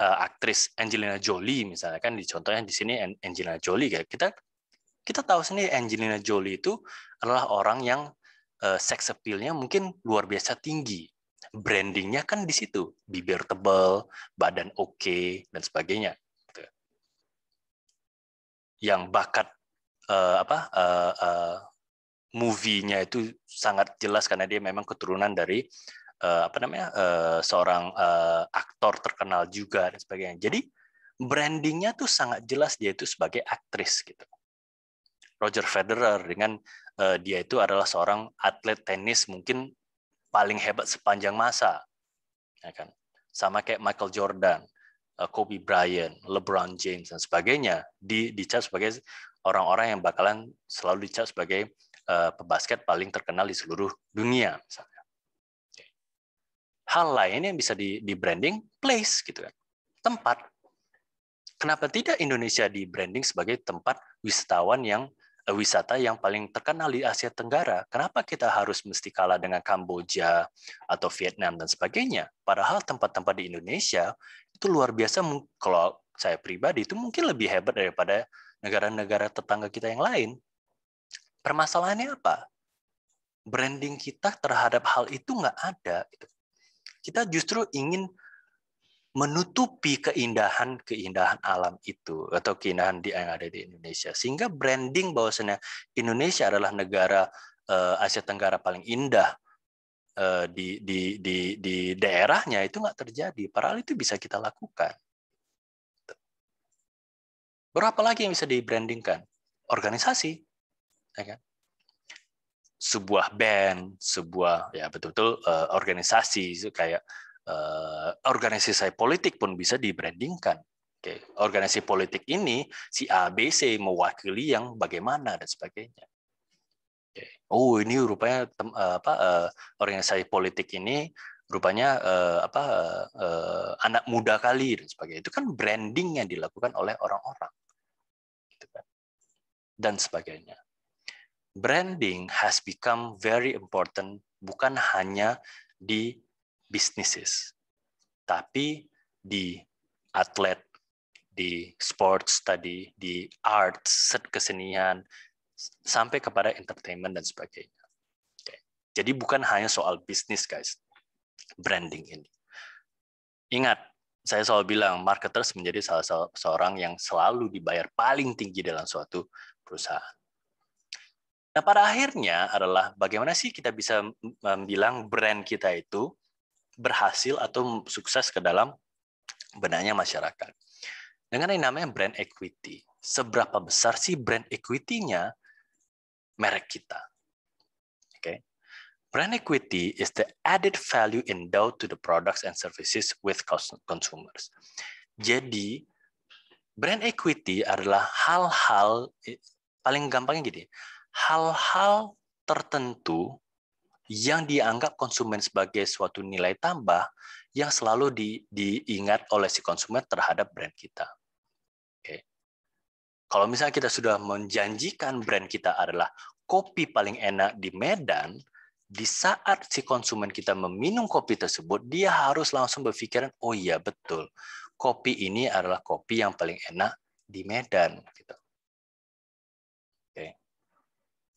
aktris Angelina Jolie, misalnya kan contohnya di sini Angelina Jolie, kayak kita tahu sendiri Angelina Jolie itu adalah orang yang sex appeal-nya mungkin luar biasa tinggi. Brandingnya kan di situ, bibir tebal, badan oke, dan sebagainya. Yang bakat movie-nya itu sangat jelas karena dia memang keturunan dari seorang aktor terkenal juga dan sebagainya. Jadi brandingnya tuh sangat jelas dia itu sebagai aktris gitu. Roger Federer dengan dia itu adalah seorang atlet tenis mungkin paling hebat sepanjang masa, ya kan? Sama kayak Michael Jordan, Kobe Bryant, LeBron James dan sebagainya dicap sebagai orang-orang yang bakalan selalu dicap sebagai pebasket paling terkenal di seluruh dunia misalnya. Hal lain yang bisa di branding, place gitu kan, tempat. Kenapa tidak Indonesia di branding sebagai tempat wisatawan yang wisata yang paling terkenal di Asia Tenggara. Kenapa kita harus mesti kalah dengan Kamboja atau Vietnam dan sebagainya? Padahal tempat-tempat di Indonesia itu luar biasa. Kalau saya pribadi itu mungkin lebih hebat daripada negara-negara tetangga kita yang lain. Permasalahannya apa? Branding kita terhadap hal itu nggak ada. Kita justru ingin menutupi keindahan alam itu atau keindahan yang ada di Indonesia, sehingga branding bahwasanya Indonesia adalah negara Asia Tenggara paling indah di daerahnya itu nggak terjadi. Padahal itu bisa kita lakukan. Berapa lagi yang bisa di-brandingkan? Organisasi, ya kan? Sebuah band, sebuah ya betul-betul organisasi kayak organisasi politik pun bisa di-brandingkan. Oke, organisasi politik ini si A, B, C mewakili yang bagaimana dan sebagainya. Oke. Oh, ini rupanya organisasi politik ini rupanya anak muda kali dan sebagainya. Itu kan branding yang dilakukan oleh orang-orang. Gitu kan. Dan sebagainya. Branding has become very important bukan hanya di businesses, tapi di atlet, di sports tadi, di arts, kesenian, sampai kepada entertainment dan sebagainya. Okay. Jadi bukan hanya soal bisnis, guys, branding ini. Ingat, saya selalu bilang marketers menjadi salah seorang yang selalu dibayar paling tinggi dalam suatu perusahaan. Nah, pada akhirnya adalah bagaimana sih kita bisa bilang brand kita itu berhasil atau sukses ke dalam benaknya masyarakat. Dengan yang namanya brand equity. Seberapa besar sih brand equity-nya merek kita? Okay. Brand equity is the added value endowed to the products and services with consumers. Jadi, brand equity adalah hal-hal, paling gampangnya gini, hal-hal tertentu yang dianggap konsumen sebagai suatu nilai tambah yang selalu diingat oleh si konsumen terhadap brand kita. Oke. Kalau misalnya kita sudah menjanjikan brand kita adalah kopi paling enak di Medan, di saat si konsumen kita meminum kopi tersebut, dia harus langsung berpikiran, oh iya betul, kopi ini adalah kopi yang paling enak di Medan. Gitu. Oke.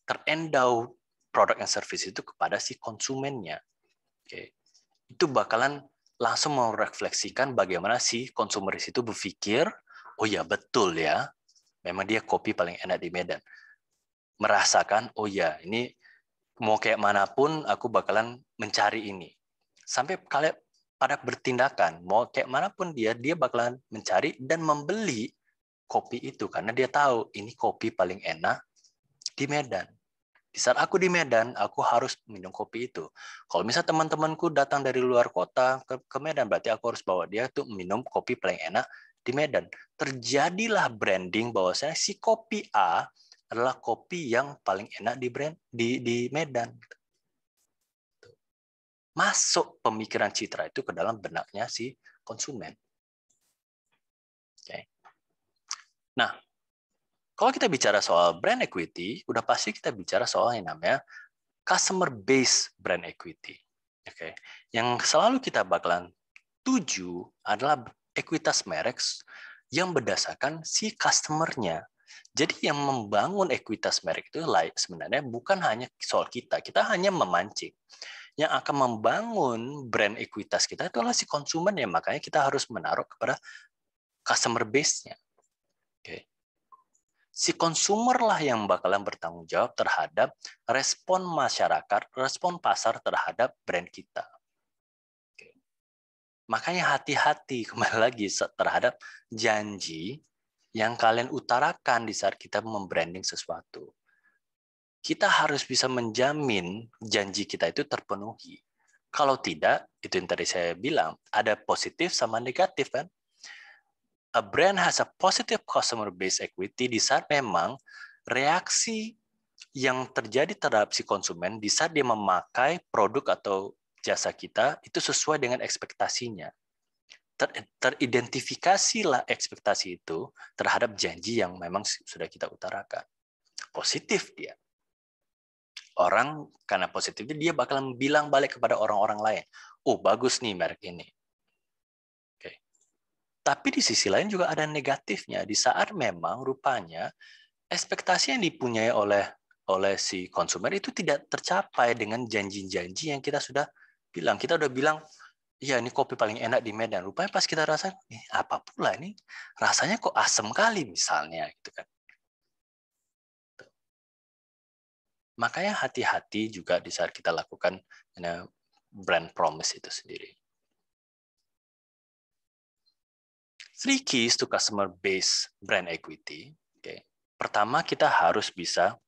Terendau produk dan service itu kepada si konsumennya. Oke. Itu bakalan langsung merefleksikan bagaimana si konsumeris itu berpikir, oh ya betul ya, memang dia kopi paling enak di Medan. Merasakan, oh ya ini mau kayak manapun aku bakalan mencari ini. Sampai kalian pada bertindakan, mau kayak manapun dia bakalan mencari dan membeli kopi itu karena dia tahu ini kopi paling enak di Medan. Di saat aku di Medan, aku harus minum kopi itu. Kalau misalnya teman-temanku datang dari luar kota ke Medan, berarti aku harus bawa dia tuh minum kopi paling enak di Medan. Terjadilah branding bahwasanya si kopi A adalah kopi yang paling enak di Medan. Masuk pemikiran citra itu ke dalam benaknya si konsumen. Okay. Nah, kalau kita bicara soal brand equity, udah pasti kita bicara soal yang namanya customer base brand equity. Oke. Yang selalu kita bakalan tuju adalah ekuitas merek yang berdasarkan si customer-nya. Jadi yang membangun ekuitas merek itu sebenarnya bukan hanya soal kita. Kita hanya memancing. Yang akan membangun brand ekuitas kita itu adalah si konsumen ya. Makanya kita harus menaruh kepada customer base-nya. Oke. Si konsumer lah yang bakalan bertanggung jawab terhadap respon masyarakat, respon pasar terhadap brand kita. Oke. Makanya hati-hati kembali lagi terhadap janji yang kalian utarakan di saat kita membranding sesuatu. Kita harus bisa menjamin janji kita itu terpenuhi. Kalau tidak, itu yang tadi saya bilang, ada positif sama negatif kan? A brand has a positive customer base equity di saat memang reaksi yang terjadi terhadap si konsumen di saat dia memakai produk atau jasa kita itu sesuai dengan ekspektasinya. Teridentifikasilah ekspektasi itu terhadap janji yang memang sudah kita utarakan. positif dia. Orang karena positif dia bakalan bilang balik kepada orang-orang lain, oh bagus nih merek ini. Oke. Tapi di sisi lain juga ada negatifnya, di saat memang rupanya ekspektasi yang dipunyai oleh si konsumen itu tidak tercapai dengan janji-janji yang kita sudah bilang. Kita udah bilang, iya ini kopi paling enak di Medan. Rupanya pas kita rasa, apa pula ini rasanya kok asam kali misalnya, gitu kan. Makanya hati-hati juga di saat kita lakukan brand promise itu sendiri. 3 keys to customer base brand equity. Okay. Pertama, kita harus bisa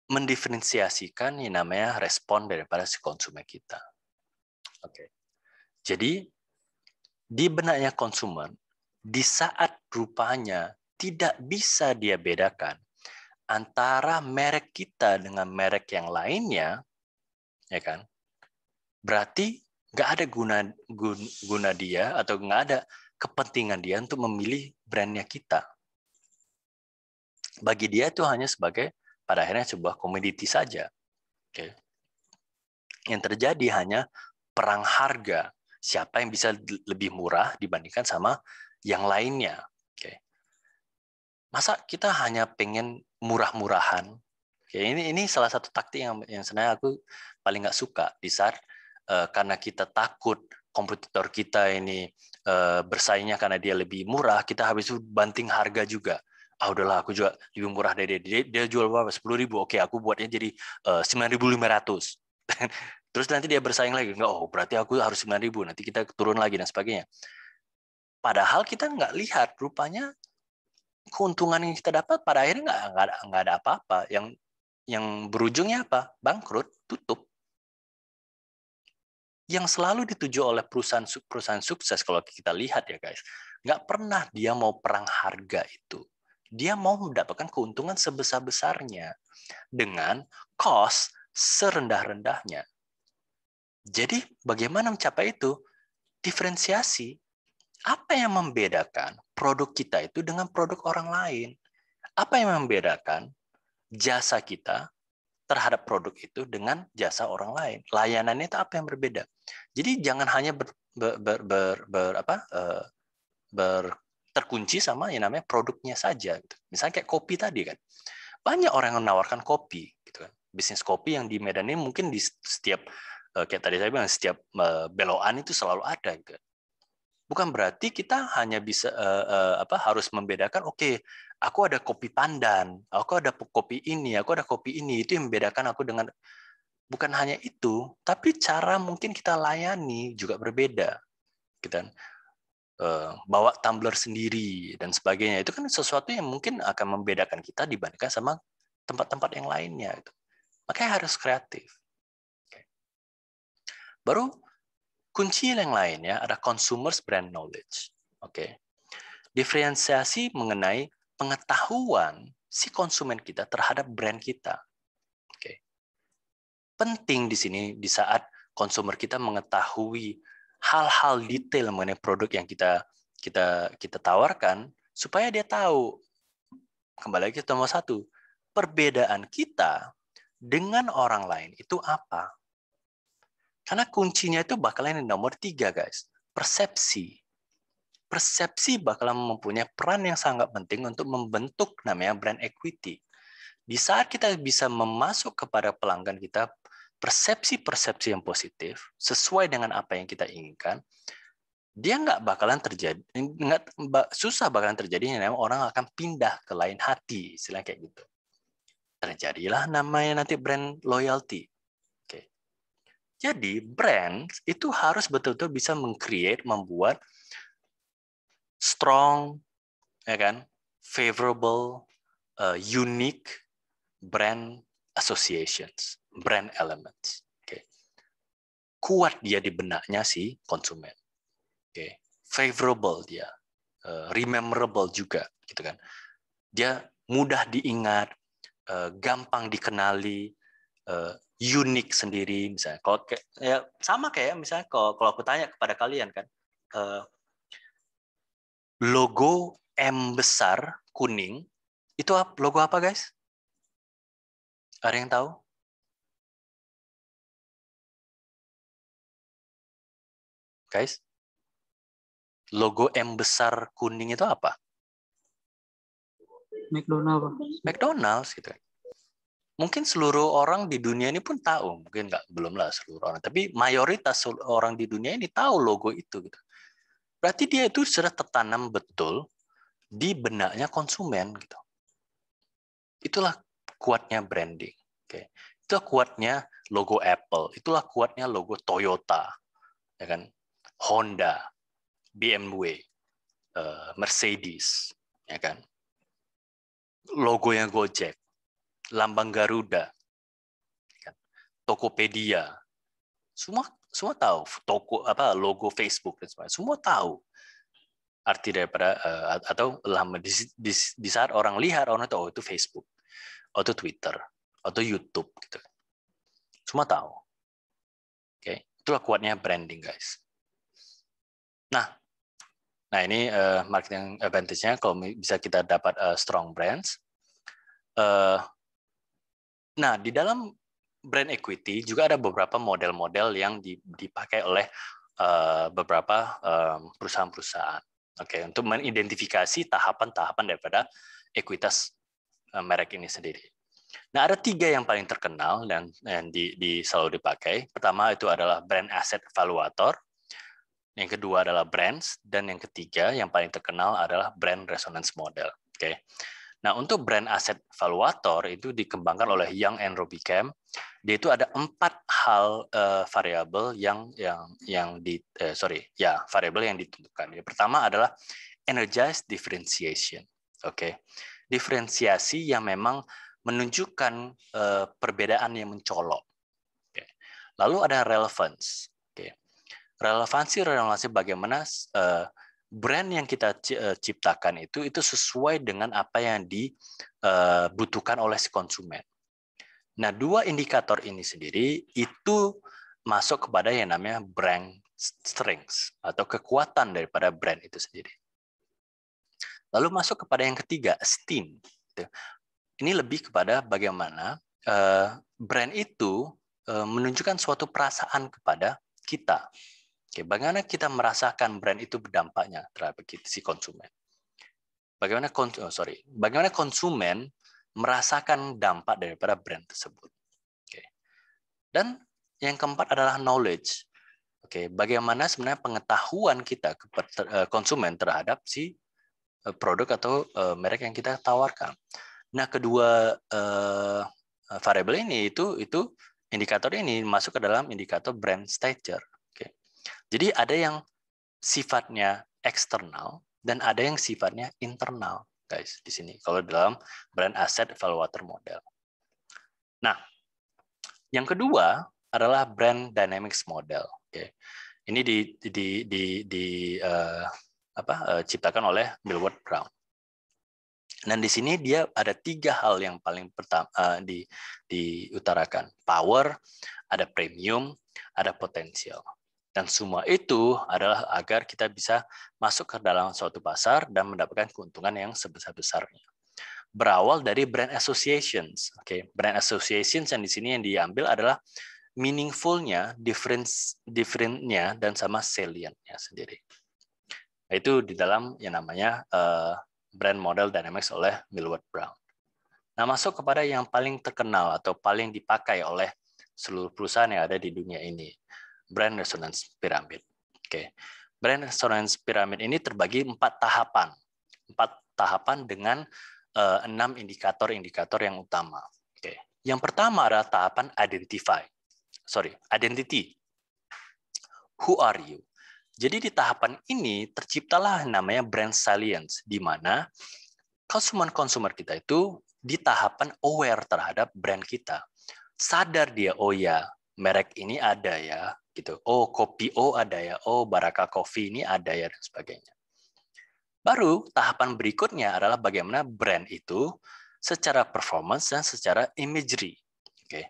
mendiferensiasikan yang namanya respon daripada si konsumen kita. Oke. Jadi di benaknya konsumen, di saat rupanya tidak bisa dia bedakan antara merek kita dengan merek yang lainnya, ya kan? Berarti nggak ada guna dia atau nggak ada kepentingan dia untuk memilih brandnya kita. Bagi dia itu hanya sebagai pada akhirnya sebuah komoditi saja. Oke. Yang terjadi hanya perang harga. Siapa yang bisa lebih murah dibandingkan sama yang lainnya. Oke. Masa kita hanya pengen murah-murahan? Oke, ini salah satu taktik yang sebenarnya aku paling nggak suka di saat karena kita takut kompetitor kita ini bersaingnya karena dia lebih murah, kita habis itu banting harga juga. Ah udahlah, aku juga lebih murah dari dia jual berapa? 10.000. Oke, aku buatnya jadi 9.500. Terus nanti dia bersaing lagi. Nggak, oh berarti aku harus 9.000. Nanti kita turun lagi dan sebagainya. Padahal kita nggak lihat rupanya keuntungan yang kita dapat pada akhirnya nggak ada apa-apa. Yang berujungnya apa? Bangkrut, tutup. Yang selalu dituju oleh perusahaan sukses kalau kita lihat ya guys, nggak pernah dia mau perang harga itu. Dia mau mendapatkan keuntungan sebesar-besarnya dengan cost serendah-rendahnya. Jadi bagaimana mencapai itu? Diferensiasi. Apa yang membedakan produk kita itu dengan produk orang lain? Apa yang membedakan jasa kita terhadap produk itu dengan jasa orang lain? Layanannya itu apa yang berbeda? Jadi jangan hanya terkunci sama yang namanya produknya saja. Misalnya kayak kopi tadi kan, banyak orang yang menawarkan kopi, gitu kan. Bisnis kopi yang di Medan ini mungkin di setiap kayak tadi saya bilang setiap belokan itu selalu ada. Gitu. Bukan berarti kita hanya bisa harus membedakan. Oke, aku ada kopi pandan, aku ada kopi ini, aku ada kopi ini. Itu yang membedakan aku dengan. Bukan hanya itu, tapi cara mungkin kita layani juga berbeda. Gitu. Bawa tumbler sendiri dan sebagainya. Itu kan sesuatu yang mungkin akan membedakan kita dibandingkan sama tempat-tempat yang lainnya. Gitu. Makanya harus kreatif. Baru kunci yang lainnya ada consumers brand knowledge. Oke. Diferensiasi mengenai pengetahuan si konsumen kita terhadap brand kita. Oke. Penting di sini di saat konsumer kita mengetahui hal-hal detail mengenai produk yang kita tawarkan supaya dia tahu. Kembali lagi ke nomor 1, perbedaan kita dengan orang lain itu apa? Karena kuncinya itu bakalan nomor 3, guys. Persepsi. Persepsi bakalan mempunyai peran yang sangat penting untuk membentuk namanya brand equity. Di saat kita bisa memasuk kepada pelanggan kita persepsi-persepsi yang positif sesuai dengan apa yang kita inginkan, dia nggak bakalan terjadi, susah bakalan terjadi yang namanya orang akan pindah ke lain hati, istilahnya kayak gitu. Terjadilah namanya nanti brand loyalty. Oke. Jadi brand itu harus betul-betul bisa membuat strong, ya kan, favorable, unique brand associations, brand elements. Okay. Kuat dia di benaknya si konsumen. Okay. Favorable dia, rememberable juga, gitu kan. Dia mudah diingat, gampang dikenali, unik sendiri misalnya. Kalau ya sama kayak misalnya kalau aku tanya kepada kalian kan, logo M besar kuning Itu logo apa, guys? Ada yang tahu? Guys? Logo M besar kuning itu apa?
McDonald, Pak.
McDonald's gitu. Mungkin seluruh orang di dunia ini pun tahu, mungkin belum lah seluruh orang, tapi mayoritas orang di dunia ini tahu logo itu gitu. Berarti dia itu sudah tertanam betul di benaknya konsumen gitu. Itulah kuatnya branding. Oke. Itulah kuatnya logo Apple, itulah kuatnya logo Toyota, ya kan? Honda, BMW, Mercedes, ya kan? Logonya Gojek, lambang Garuda, Tokopedia, semua tahu, logo Facebook dan sebagainya, semua tahu arti daripada atau lama di saat orang lihat, orang tahu, oh itu Facebook, oh itu Twitter, atau YouTube gitu, semua tahu. Oke, itulah kuatnya branding, guys. Nah ini marketing advantage-nya kalau bisa kita dapat strong brands. Nah, di dalam brand equity juga ada beberapa model-model yang dipakai oleh beberapa perusahaan-perusahaan. Oke, untuk mengidentifikasi tahapan-tahapan daripada ekuitas merek ini sendiri. Nah, ada 3 yang paling terkenal dan selalu dipakai. Pertama itu adalah brand asset evaluator. Yang kedua adalah brands, dan yang ketiga yang paling terkenal adalah brand resonance model. Oke. Nah, untuk brand asset evaluator itu dikembangkan oleh Young and Robicam. Dia itu ada 4 hal variabel variabel yang ditentukan. Yang pertama adalah energize differentiation. Oke. Diferensiasi yang memang menunjukkan perbedaan yang mencolok. Oke. Lalu ada relevance. Oke. Relevansi bagaimana brand yang kita ciptakan itu sesuai dengan apa yang dibutuhkan oleh si konsumen. Nah, 2 indikator ini sendiri itu masuk kepada yang namanya brand strengths atau kekuatan daripada brand itu sendiri. Lalu masuk kepada yang ketiga, esteem. Ini lebih kepada bagaimana brand itu menunjukkan suatu perasaan kepada kita. Oke, bagaimana kita merasakan brand itu berdampaknya terhadap si konsumen? Bagaimana konsumen merasakan dampak daripada brand tersebut? Oke. Dan yang keempat adalah knowledge. Oke, bagaimana sebenarnya pengetahuan kita konsumen terhadap si produk atau merek yang kita tawarkan. Nah, kedua variabel ini itu indikator ini masuk ke dalam indikator brand stature. Jadi ada yang sifatnya eksternal dan ada yang sifatnya internal, guys, di sini. Kalau dalam brand asset evaluator model. Nah, yang kedua adalah brand dynamics model. Oke. Ini diciptakan oleh Millward Brown. Dan di sini dia ada 3 hal yang paling pertama diutarakan. Power, ada premium, ada potensial. Dan semua itu adalah agar kita bisa masuk ke dalam suatu pasar dan mendapatkan keuntungan yang sebesar-besarnya. Berawal dari brand associations. Oke, brand associations yang di sini yang diambil adalah meaningful-nya, different-nya, dan sama salient-nya sendiri. Itu di dalam yang namanya brand model dynamics oleh Millward Brown. Nah, masuk kepada yang paling terkenal atau paling dipakai oleh seluruh perusahaan yang ada di dunia ini. Brand resonance pyramid. Oke. Brand resonance pyramid ini terbagi 4 tahapan. 4 tahapan dengan 6 indikator-indikator yang utama. Oke. Yang pertama adalah tahapan identity. Who are you? Jadi di tahapan ini terciptalah namanya brand salience, di mana konsumer kita itu di tahapan aware terhadap brand kita. Sadar dia, oh ya, merek ini ada ya, gitu. Oh, kopi O ada ya. Oh, Baraka Coffee ini ada ya, dan sebagainya. Baru tahapan berikutnya adalah bagaimana brand itu secara performance dan secara imagery. Oke.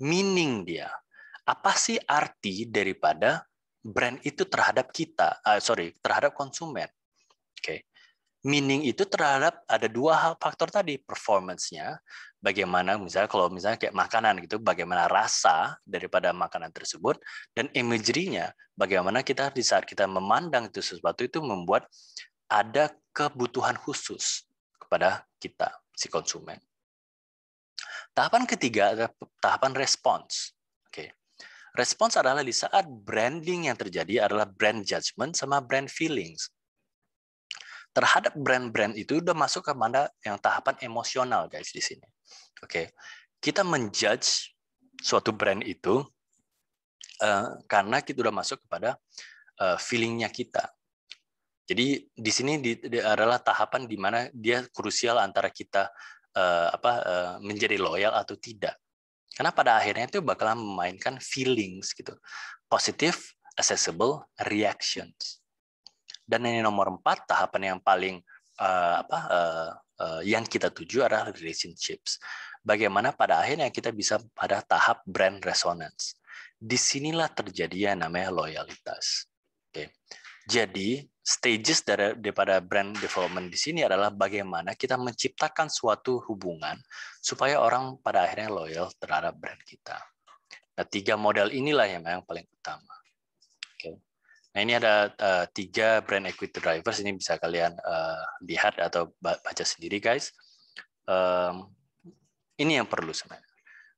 Meaning dia. Apa sih arti daripada brand itu terhadap terhadap konsumen? Oke. meaning itu terhadap ada dua hal faktor tadi, performance-nya, bagaimana misalnya kalau misalnya kayak makanan gitu, bagaimana rasa daripada makanan tersebut, dan imagery-nya, bagaimana kita di saat kita memandang itu sesuatu itu membuat ada kebutuhan khusus kepada kita si konsumen. Tahapan ketiga adalah tahapan respons. Oke. Respons adalah di saat branding yang terjadi adalah brand judgment sama brand feelings. Terhadap brand-brand itu udah masuk ke mana yang tahapan emosional guys di sini. Oke. Kita menjudge suatu brand itu karena kita udah masuk kepada feelingnya kita. Jadi di sini adalah tahapan di mana dia krusial antara kita menjadi loyal atau tidak. Karena pada akhirnya itu bakalan memainkan feelings gitu. Positive, accessible, reactions. Dan yang nomor 4, tahapan yang paling yang kita tuju adalah relationships. Bagaimana pada akhirnya kita bisa pada tahap brand resonance. Disinilah terjadi yang namanya loyalitas. Oke. Jadi stages daripada brand development di sini adalah bagaimana kita menciptakan suatu hubungan supaya orang pada akhirnya loyal terhadap brand kita. Nah, 3 model inilah yang memang paling utama. Oke. Nah, ini ada 3 brand equity drivers, ini bisa kalian lihat atau baca sendiri guys. Ini yang perlu sebenarnya.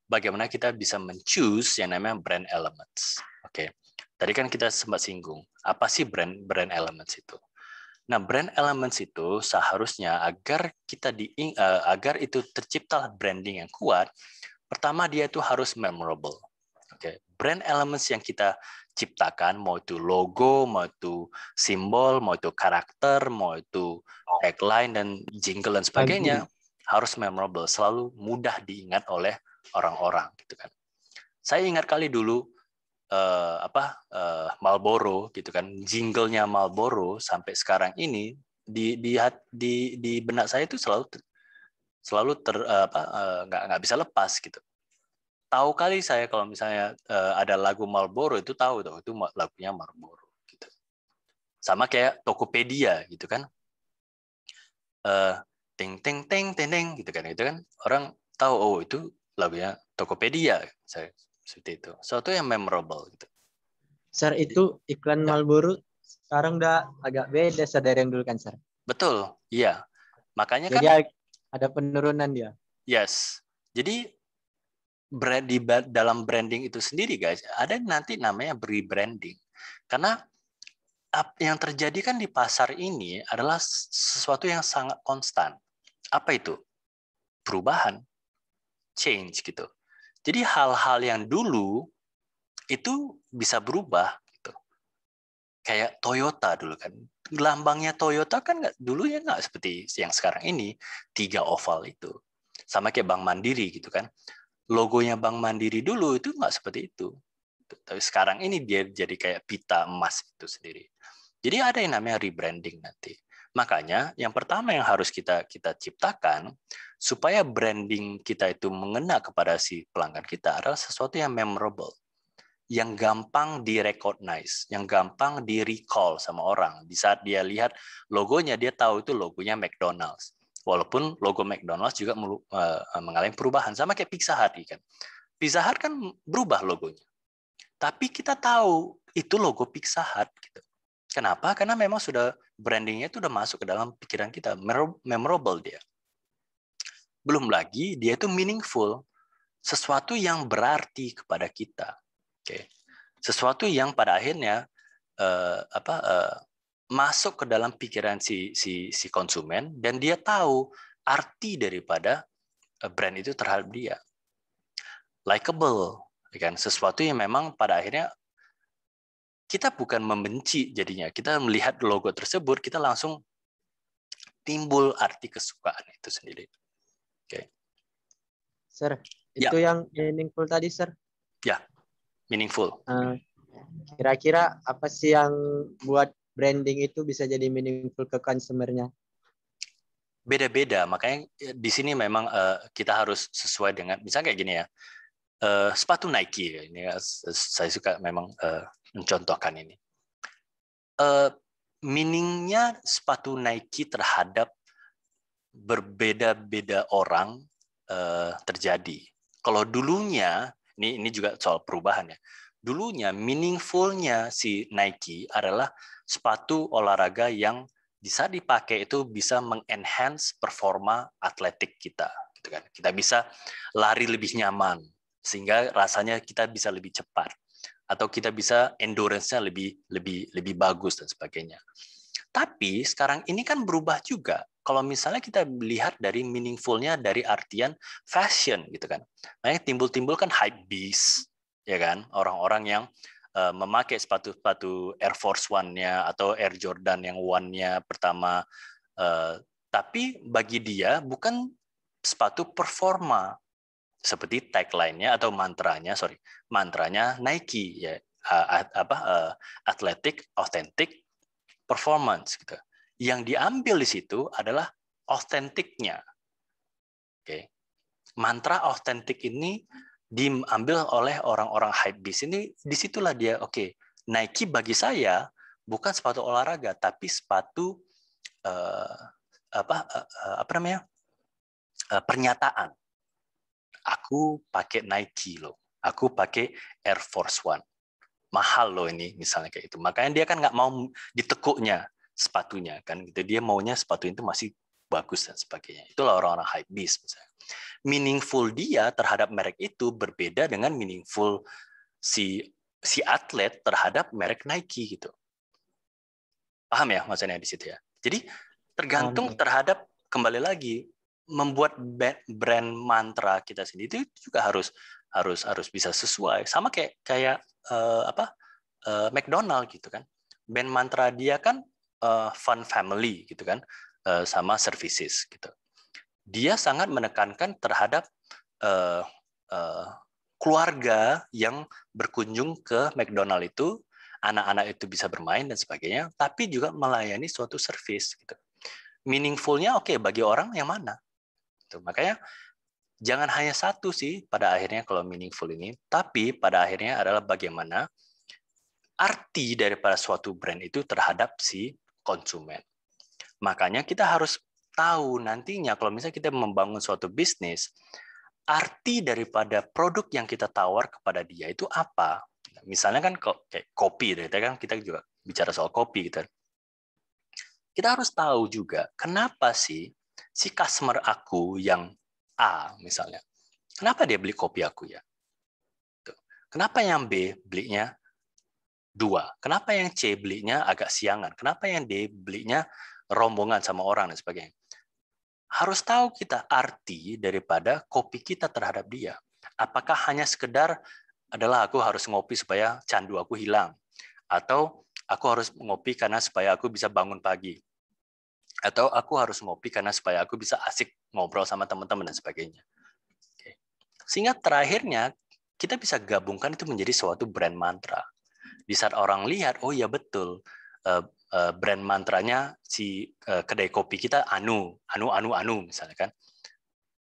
Bagaimana kita bisa men-choose yang namanya brand elements. Oke. Tadi kan kita sempat singgung, apa sih brand elements itu? Nah, brand elements itu seharusnya agar itu tercipta branding yang kuat, pertama dia itu harus memorable. Oke. Brand elements yang kita ciptakan, mau itu logo, mau itu simbol, mau itu karakter, mau itu tagline dan jingle dan sebagainya, harus memorable, selalu mudah diingat oleh orang-orang gitu kan. Saya ingat kali dulu Marlboro gitu kan, jinglenya Marlboro sampai sekarang ini di benak saya itu selalu nggak bisa lepas gitu. Tahu kali saya kalau misalnya ada lagu Marlboro itu tahu tuh itu lagunya Marlboro gitu. Sama kayak Tokopedia gitu kan. Ting ting ting ting ting gitu kan orang tahu oh itu lagunya Tokopedia saya seperti itu. Suatu yang memorable gitu.
Sir, itu iklan Marlboro sekarang udah agak beda dari yang dulu kan, Sir?
Betul, iya. Makanya
jadi
kan
ada penurunan dia.
Yes. Jadi dalam branding itu sendiri guys, ada nanti namanya rebranding. Karena yang terjadi kan di pasar ini adalah sesuatu yang sangat konstan. Apa itu? Perubahan, change gitu. Jadi hal-hal yang dulu itu bisa berubah gitu. Kayak Toyota dulu kan. Lambangnya Toyota kan dulunya nggak seperti yang sekarang ini, 3 oval itu. Sama kayak Bank Mandiri gitu kan. Logonya Bank Mandiri dulu itu nggak seperti itu. Tapi sekarang ini dia jadi kayak pita emas itu sendiri. Jadi ada yang namanya rebranding nanti. Makanya yang pertama yang harus kita ciptakan supaya branding kita itu mengena kepada si pelanggan kita adalah sesuatu yang memorable, yang gampang di-recognize, yang gampang di-recall sama orang. Di saat dia lihat logonya, dia tahu itu logonya McDonald's. Walaupun logo McDonald's juga mengalami perubahan. Sama kayak Pizza Hut kan. Pizza Hut kan berubah logonya. Tapi kita tahu itu logo Pizza Hut. Gitu. Kenapa? Karena memang sudah brandingnya itu udah masuk ke dalam pikiran kita. Memorable dia. Belum lagi dia itu meaningful. Sesuatu yang berarti kepada kita. Oke. Sesuatu yang pada akhirnya masuk ke dalam pikiran si konsumen dan dia tahu arti daripada brand itu terhadap dia. Likeable, kan? Sesuatu yang memang pada akhirnya kita bukan membenci jadinya. Kita melihat logo tersebut, kita langsung timbul arti kesukaan itu sendiri. Oke.
Sir, itu yang meaningful tadi, Sir?
Ya, meaningful.
Kira-kira apa sih yang buat branding itu bisa jadi meaningful ke consumer-nya?
Beda-beda, makanya di sini memang kita harus sesuai dengan, misalnya kayak gini ya, sepatu Nike, ini saya suka memang mencontohkan ini. meaningnya sepatu Nike terhadap berbeda-beda orang terjadi. Kalau dulunya, ini juga soal perubahan ya. Dulunya meaningfulnya si Nike adalah sepatu olahraga yang bisa dipakai itu bisa mengenhance performa atletik kita, gitu kan. Kita bisa lari lebih nyaman sehingga rasanya kita bisa lebih cepat atau kita bisa endurance-nya lebih bagus dan sebagainya. Tapi sekarang ini kan berubah juga. Kalau misalnya kita lihat dari meaningful-nya dari artian fashion gitu kan. Makanya timbul-timbul kan hype beast, ya kan? Orang-orang yang memakai sepatu-sepatu Air Force One-nya atau Air Jordan yang one-nya pertama. Tapi bagi dia bukan sepatu performa seperti tagline-nya atau mantranya Nike ya, athletic, authentic, performance gitu. Yang diambil di situ adalah autentiknya. Oke. Mantra autentik ini diambil oleh orang-orang hypebeast ini, disitulah dia oke. Nike bagi saya bukan sepatu olahraga tapi sepatu pernyataan. Aku pakai Nike loh. Aku pakai Air Force One. Mahal loh ini misalnya kayak itu. Makanya dia kan nggak mau ditekuknya sepatunya kan gitu. Dia maunya sepatu itu masih bagus dan sebagainya. Itulah orang-orang hype beast misalnya. Meaningful dia terhadap merek itu berbeda dengan meaningful si atlet terhadap merek Nike gitu. Paham ya maksudnya di situ ya. Jadi tergantung terhadap, kembali lagi, membuat brand mantra kita sendiri itu juga harus bisa sesuai. Sama kayak McDonald gitu kan. Band mantra dia kan fun family gitu kan, sama services gitu. Dia sangat menekankan terhadap keluarga yang berkunjung ke McDonald itu, anak-anak itu bisa bermain dan sebagainya, tapi juga melayani suatu service gitu. Meaningful-nya oke, bagi orang yang mana? Gitu. Makanya jangan hanya satu sih pada akhirnya kalau meaningful ini, tapi pada akhirnya adalah bagaimana arti daripada suatu brand itu terhadap si konsumen. Makanya kita harus tahu nantinya kalau misalnya kita membangun suatu bisnis, arti daripada produk yang kita tawar kepada dia itu apa. Misalnya kan kayak kopi, kan kita juga bicara soal kopi gitu. Kita harus tahu juga kenapa sih si customer aku yang A misalnya, kenapa dia beli kopi aku ya? Kenapa yang B belinya 2? Kenapa yang C belinya agak siangan? Kenapa yang D belinya rombongan sama orang dan sebagainya? Harus tahu kita arti daripada kopi kita terhadap dia. Apakah hanya sekedar adalah aku harus ngopi supaya candu aku hilang, atau aku harus ngopi karena supaya aku bisa bangun pagi, atau aku harus ngopi karena supaya aku bisa asik ngobrol sama teman-teman dan sebagainya. Oke. Sehingga terakhirnya kita bisa gabungkan itu menjadi suatu brand mantra. Di saat orang lihat, oh ya betul, brand mantranya si kedai kopi kita anu misalnya kan.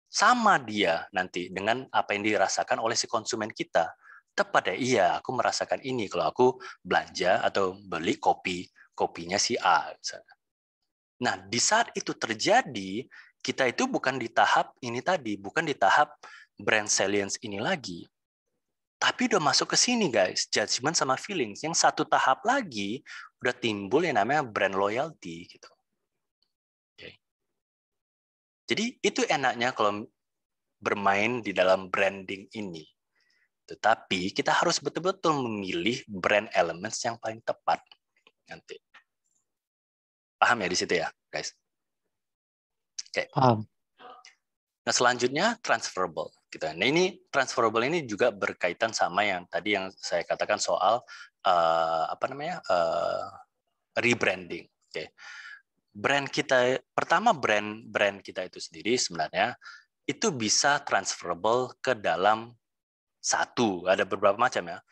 Sama dia nanti dengan apa yang dirasakan oleh si konsumen kita. Tepat ya, iya aku merasakan ini kalau aku belanja atau beli kopinya si A misalnya. Nah, di saat itu terjadi, kita itu bukan di tahap ini tadi, bukan di tahap brand salience ini lagi. Tapi udah masuk ke sini guys, judgment sama feelings. Yang satu tahap lagi udah timbul yang namanya brand loyalty gitu. Okay. Jadi itu enaknya kalau bermain di dalam branding ini. Tetapi kita harus betul-betul memilih brand elements yang paling tepat nanti. Paham ya di situ ya, guys? Oke.
Paham.
Nah, selanjutnya transferable gitu. Nah, ini transferable ini juga berkaitan sama yang tadi yang saya katakan soal rebranding. Oke. Brand kita pertama brand kita itu sendiri sebenarnya itu bisa transferable ke dalam ada beberapa macam ya,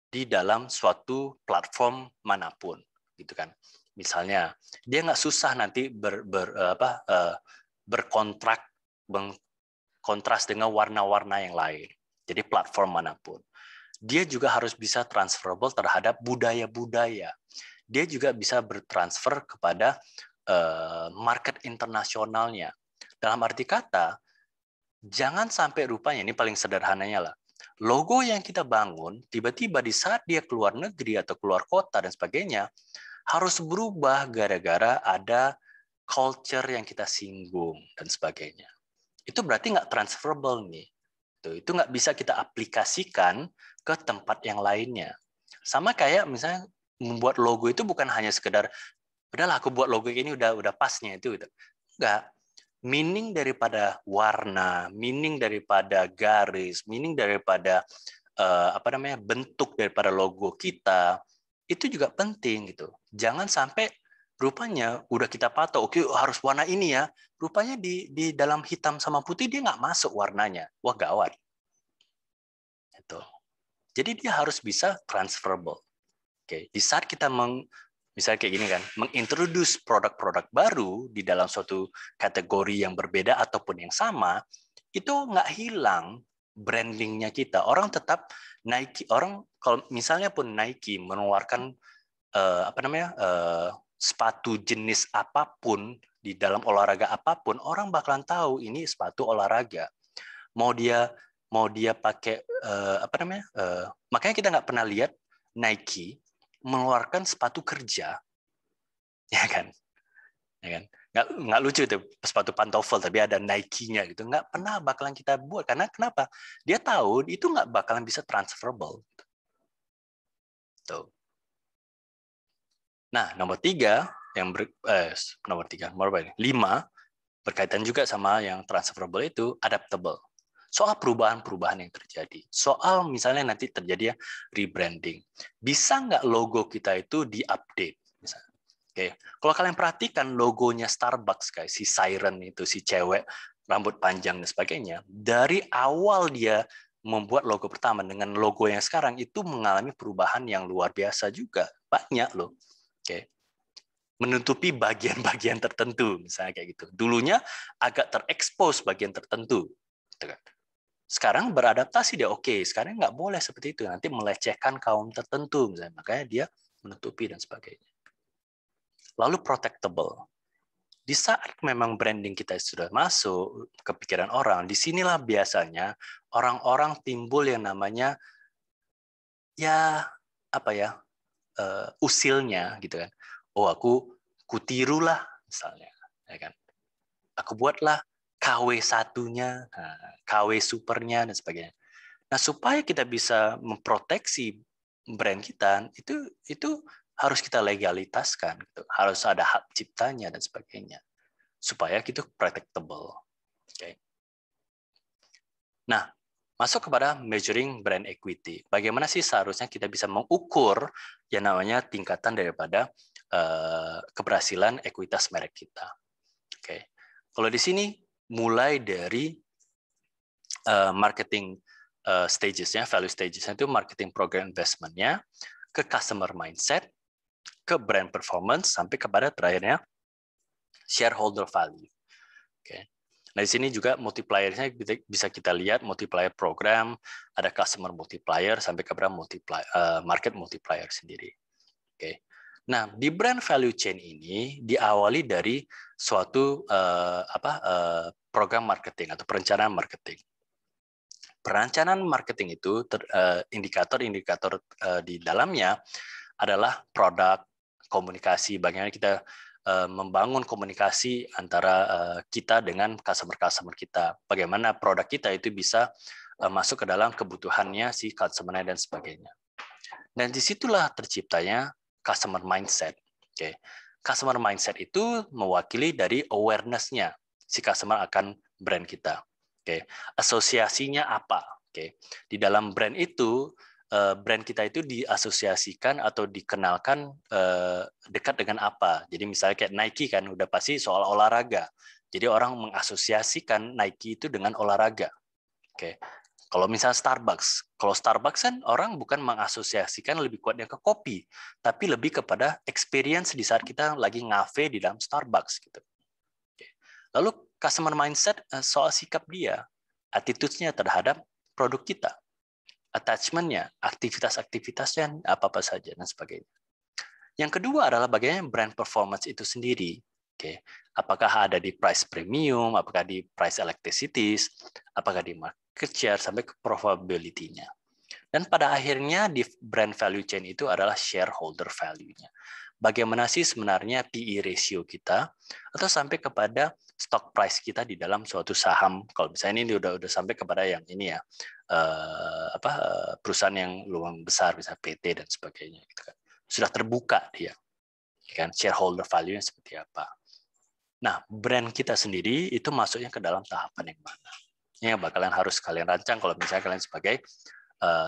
di dalam suatu platform manapun gitu kan. Misalnya dia nggak susah nanti berkontrak kontras dengan warna-warna yang lain. Jadi platform manapun. Dia juga harus bisa transferable terhadap budaya-budaya. dia juga bisa bertransfer kepada market internasionalnya. Dalam arti kata, jangan sampai rupanya, ini paling sederhananya lah, logo yang kita bangun, tiba-tiba di saat dia keluar negeri atau keluar kota dan sebagainya, harus berubah gara-gara ada culture yang kita singgung dan sebagainya. Itu berarti nggak transferable nih. Itu nggak bisa kita aplikasikan ke tempat yang lainnya. Sama kayak misalnya membuat logo itu bukan hanya sekedar, udahlah aku buat logo ini udah pasnya itu. Enggak. Meaning daripada warna, meaning daripada garis, meaning daripada bentuk daripada logo kita itu juga penting gitu. Jangan sampai rupanya udah kita patok, oke harus warna ini ya. Rupanya di dalam hitam sama putih dia nggak masuk warnanya. Wah gawat. Itu. Jadi dia harus bisa transferable. Oke, di saat kita misalnya kayak gini kan, mengintroduce produk-produk baru di dalam suatu kategori yang berbeda ataupun yang sama, itu nggak hilang brandingnya kita. Orang tetap Nike, orang kalau misalnya pun Nike mengeluarkan sepatu jenis apapun di dalam olahraga apapun, orang bakalan tahu ini sepatu olahraga. Mau dia pakai makanya kita nggak pernah lihat Nike mengeluarkan sepatu kerja, ya kan? Nggak lucu itu sepatu pantofel tapi ada Nike-nya gitu, nggak pernah bakalan kita buat karena kenapa? Dia tahu itu nggak bakalan bisa transferable. Tuh. Nah nomor 5 berkaitan juga sama yang transferable itu adaptable. Soal perubahan-perubahan yang terjadi. Soal misalnya nanti terjadi rebranding. Bisa nggak logo kita itu di-update? Misalnya. Oke. Kalau kalian perhatikan logonya Starbucks, guys, si siren itu, si cewek, rambut panjang dan sebagainya, dari awal dia membuat logo pertama dengan logo yang sekarang itu mengalami perubahan yang luar biasa juga. Banyak loh. Oke. Menutupi bagian-bagian tertentu, misalnya kayak gitu. Dulunya agak terekspos bagian tertentu. Sekarang beradaptasi dia, oke, sekarang nggak boleh seperti itu, nanti melecehkan kaum tertentu, misalnya. Makanya dia menutupi dan sebagainya. Lalu protectable. Di saat memang branding kita sudah masuk ke pikiran orang, disinilah biasanya orang-orang timbul yang namanya usilnya gitu kan. Oh, aku kutirulah misalnya, ya kan. Aku buatlah KW satunya, KW supernya dan sebagainya. Nah, supaya kita bisa memproteksi brand kita, itu harus kita legalitaskan, gitu. Harus ada hak ciptanya dan sebagainya, supaya itu protectable. Okay. Nah, masuk kepada measuring brand equity. Bagaimana sih seharusnya kita bisa mengukur yang namanya tingkatan daripada keberhasilan ekuitas merek kita. Okay. Kalau di sini mulai dari marketing stages-nya, value stages-nya itu marketing program investment-nya, ke customer mindset, ke brand performance, sampai kepada terakhirnya shareholder value. Oke. Nah, di sini juga multiplier-nya bisa kita lihat, multiplier program, ada customer multiplier, sampai kepada market multiplier sendiri. Oke. Nah, di brand value chain ini diawali dari suatu program marketing atau perencanaan marketing. Perencanaan marketing itu indikator-indikator di dalamnya adalah produk, komunikasi, bagaimana kita membangun komunikasi antara kita dengan customer kita. Bagaimana produk kita itu bisa masuk ke dalam kebutuhannya si customer dan sebagainya. Dan disitulah terciptanya customer mindset. Oke. Customer mindset itu mewakili dari awareness-nya si customer akan brand kita. Oke. Asosiasinya apa? Oke. Di dalam brand itu, brand kita itu diasosiasikan atau dikenalkan dekat dengan apa. Jadi misalnya kayak Nike kan udah pasti soal olahraga. Jadi orang mengasosiasikan Nike itu dengan olahraga. Oke. Kalau misalnya Starbucks, kalau Starbucks kan orang bukan mengasosiasikan lebih kuatnya ke kopi, tapi lebih kepada experience di saat kita lagi ngafe di dalam Starbucks gitu. Oke. Lalu customer mindset soal sikap dia, attitude-nya terhadap produk kita, attachment-nya, aktivitas-aktivitasnya apa-apa saja dan sebagainya. Yang kedua adalah bagaimana brand performance itu sendiri. Oke, apakah ada di price premium, apakah di price elasticities, apakah di market share, sampai ke profitability-nya. Dan pada akhirnya di brand value chain itu adalah shareholder value-nya. Bagaimana sih sebenarnya PE ratio kita, atau sampai kepada stock price kita di dalam suatu saham. Kalau misalnya ini udah sampai kepada yang ini ya, perusahaan yang lumayan besar, misalnya PT dan sebagainya, gitu kan. Sudah terbuka dia, kan, shareholder value-nya seperti apa. Nah, brand kita sendiri itu masuknya ke dalam tahapan yang mana? Ini yang bakalan harus kalian rancang kalau misalnya kalian sebagai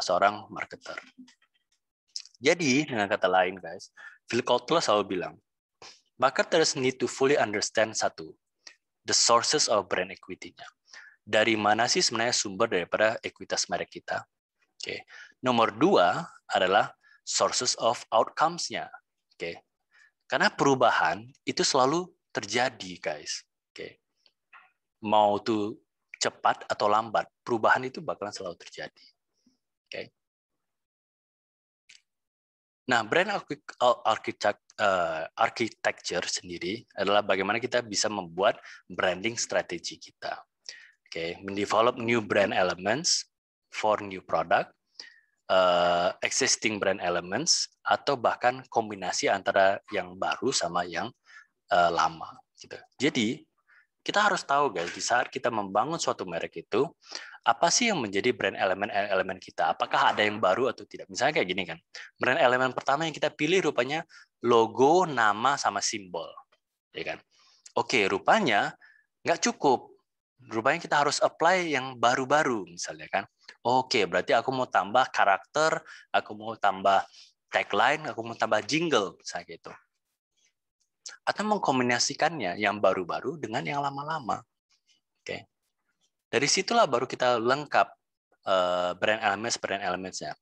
seorang marketer. Jadi, dengan kata lain, guys, Phil Kotler selalu bilang, marketers need to fully understand satu, the sources of brand equity-nya. Dari mana sih sebenarnya sumber daripada ekuitas merek kita? Oke. Nomor 2 adalah sources of outcomes-nya. Oke. Karena perubahan itu selalu terjadi, guys. Oke. Mau tuh cepat atau lambat, perubahan itu bakalan selalu terjadi. Oke. Nah, brand architecture sendiri adalah bagaimana kita bisa membuat branding strategi kita. Oke, mendevelop new brand elements for new product, existing brand elements, atau bahkan kombinasi antara yang baru sama yang lama. Gitu. Jadi kita harus tahu, guys, di saat kita membangun suatu merek itu, apa sih yang menjadi brand elemen kita? Apakah ada yang baru atau tidak? Misalnya kayak gini kan, brand elemen pertama yang kita pilih rupanya logo, nama, sama simbol, ya kan? Oke, rupanya nggak cukup. Rupanya kita harus apply yang baru-baru, misalnya kan. Oke, berarti aku mau tambah karakter, aku mau tambah tagline, aku mau tambah jingle, misalnya gitu. Atau mengkombinasikannya yang baru-baru dengan yang lama-lama. Oke. Dari situlah baru kita lengkap brand elements-nya.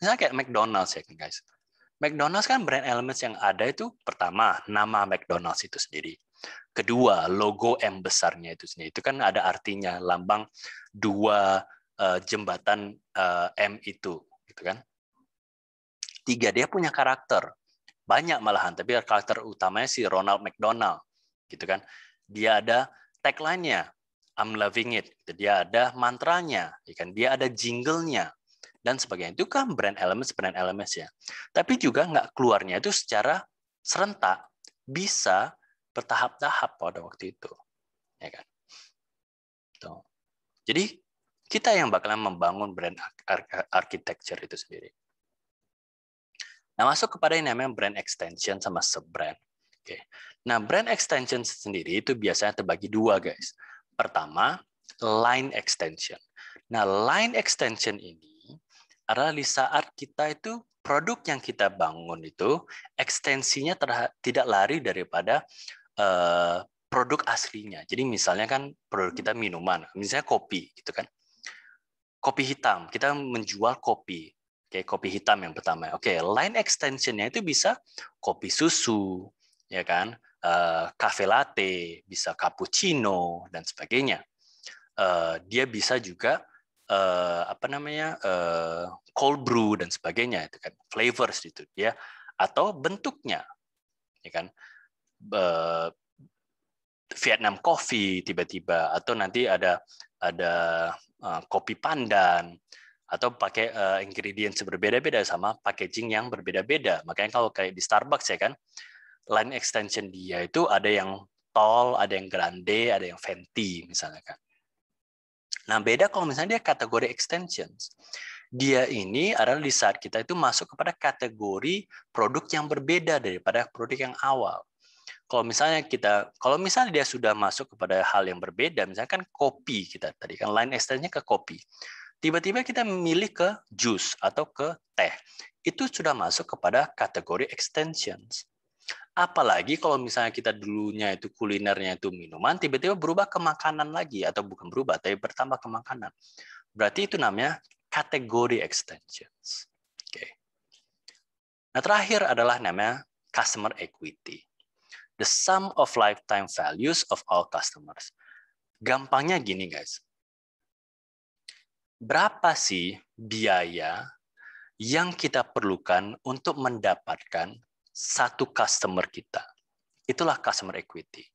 Misalnya kayak McDonald's ya kan, guys. McDonald's kan brand elements yang ada itu pertama nama McDonald's itu sendiri. Kedua, logo M besarnya itu sendiri. Itu kan ada artinya, lambang dua jembatan M itu, gitu kan. 3, dia punya karakter. Banyak malahan, tapi karakter utamanya si Ronald McDonald, gitu kan. Dia ada tagline-nya, I'm loving it. Dia ada mantranya, ya kan. Dia ada jingle-nya dan sebagainya. Itu kan brand elements ya. Tapi juga nggak keluarnya itu secara serentak, bisa bertahap-tahap pada waktu itu, ya kan. Tuh. Jadi kita yang bakalan membangun brand architecture itu sendiri. Nah, masuk kepada yang namanya brand extension sama sub-brand. Oke. Nah, brand extension sendiri itu biasanya terbagi 2, guys. Pertama, line extension. Nah, line extension ini adalah di saat kita itu produk yang kita bangun itu ekstensinya tidak lari daripada produk aslinya. Jadi misalnya kan produk kita minuman, misalnya kopi gitu kan. Kopi hitam, kita menjual kopi. Oke, kopi hitam yang pertama. Oke, line extension-nya itu bisa kopi susu, ya kan? Cafe latte, bisa cappuccino dan sebagainya. Dia bisa juga cold brew dan sebagainya itu kan, flavors itu dia, atau bentuknya, ya kan, Vietnam coffee tiba-tiba, atau nanti ada kopi pandan, atau pakai ingredients berbeda-beda sama packaging yang berbeda-beda. Makanya kalau kayak di Starbucks ya kan, line extension dia itu ada yang tall, ada yang grande, ada yang venti misalnya kan. Nah, beda kalau misalnya dia kategori extensions. Dia ini adalah di saat kita itu masuk kepada kategori produk yang berbeda daripada produk yang awal. Kalau misalnya dia sudah masuk kepada hal yang berbeda, misalkan kopi kita tadi kan line extension-nya ke kopi. Tiba-tiba kita memilih ke jus atau ke teh. Itu sudah masuk kepada kategori extensions. Apalagi kalau misalnya kita dulunya itu kulinernya itu minuman, tiba-tiba berubah ke makanan lagi, atau bukan berubah, tapi bertambah ke makanan. Berarti itu namanya kategori extensions. Oke. Nah, terakhir adalah namanya customer equity. The sum of lifetime values of all customers. Gampangnya gini, guys. Berapa sih biaya yang kita perlukan untuk mendapatkan satu customer kita. Itulah customer equity.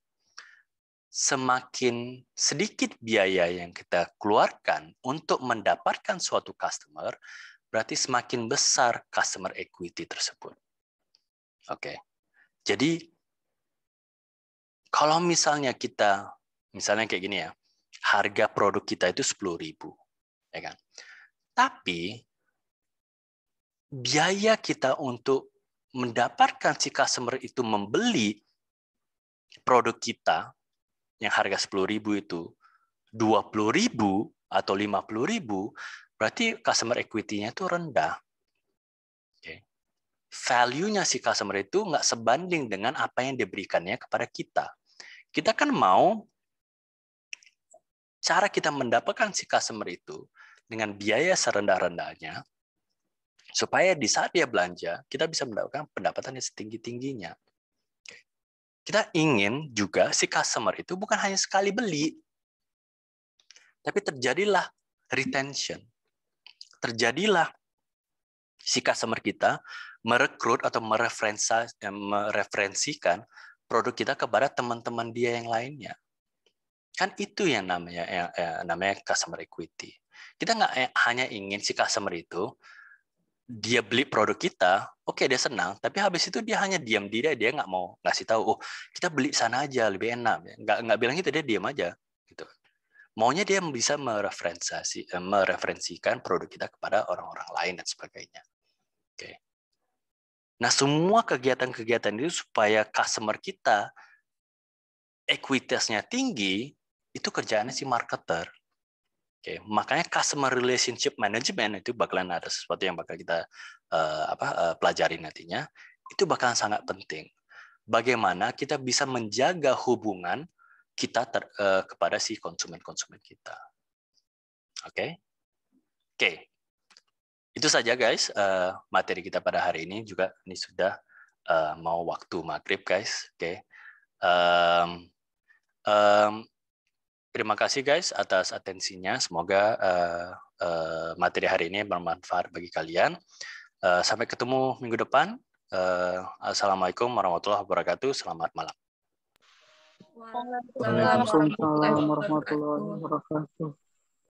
Semakin sedikit biaya yang kita keluarkan untuk mendapatkan suatu customer, berarti semakin besar customer equity tersebut. Oke. Jadi kalau misalnya kayak gini ya, harga produk kita itu 10.000, ya kan? Tapi biaya kita untuk mendapatkan si customer itu membeli produk kita yang harga 10.000 itu 20.000 atau 50.000, berarti customer equity-nya itu rendah. Okay. Value-nya si customer itu nggak sebanding dengan apa yang diberikannya kepada kita. Kita kan mau cara kita mendapatkan si customer itu dengan biaya serendah-rendahnya, supaya di saat dia belanja, kita bisa mendapatkan pendapatan yang setinggi-tingginya. Kita ingin juga si customer itu bukan hanya sekali beli, tapi terjadilah retention. Terjadilah si customer kita merekrut atau mereferensikan produk kita kepada teman-teman dia yang lainnya. Kan itu yang namanya customer equity. Kita nggak hanya ingin si customer itu dia beli produk kita, oke dia senang, tapi habis itu dia hanya diam diri, dia nggak mau ngasih tahu, oh kita beli sana aja lebih enak, nggak bilang gitu, dia diam aja, gitu. Maunya dia bisa mereferensikan produk kita kepada orang-orang lain dan sebagainya. Oke. Nah semua kegiatan-kegiatan itu supaya customer kita equitasnya tinggi, itu kerjaannya si marketer. Oke, makanya customer relationship management itu bakalan ada sesuatu yang bakal kita pelajari nantinya. Itu bakalan sangat penting. Bagaimana kita bisa menjaga hubungan kita kepada si konsumen-konsumen kita. Oke, itu saja guys materi kita pada hari ini. Juga ini sudah mau waktu maghrib guys. Oke. Terima kasih guys atas atensinya. Semoga materi hari ini bermanfaat bagi kalian. Sampai ketemu minggu depan. Assalamualaikum warahmatullahi wabarakatuh. Selamat malam.
Waalaikumsalam warahmatullahi wabarakatuh.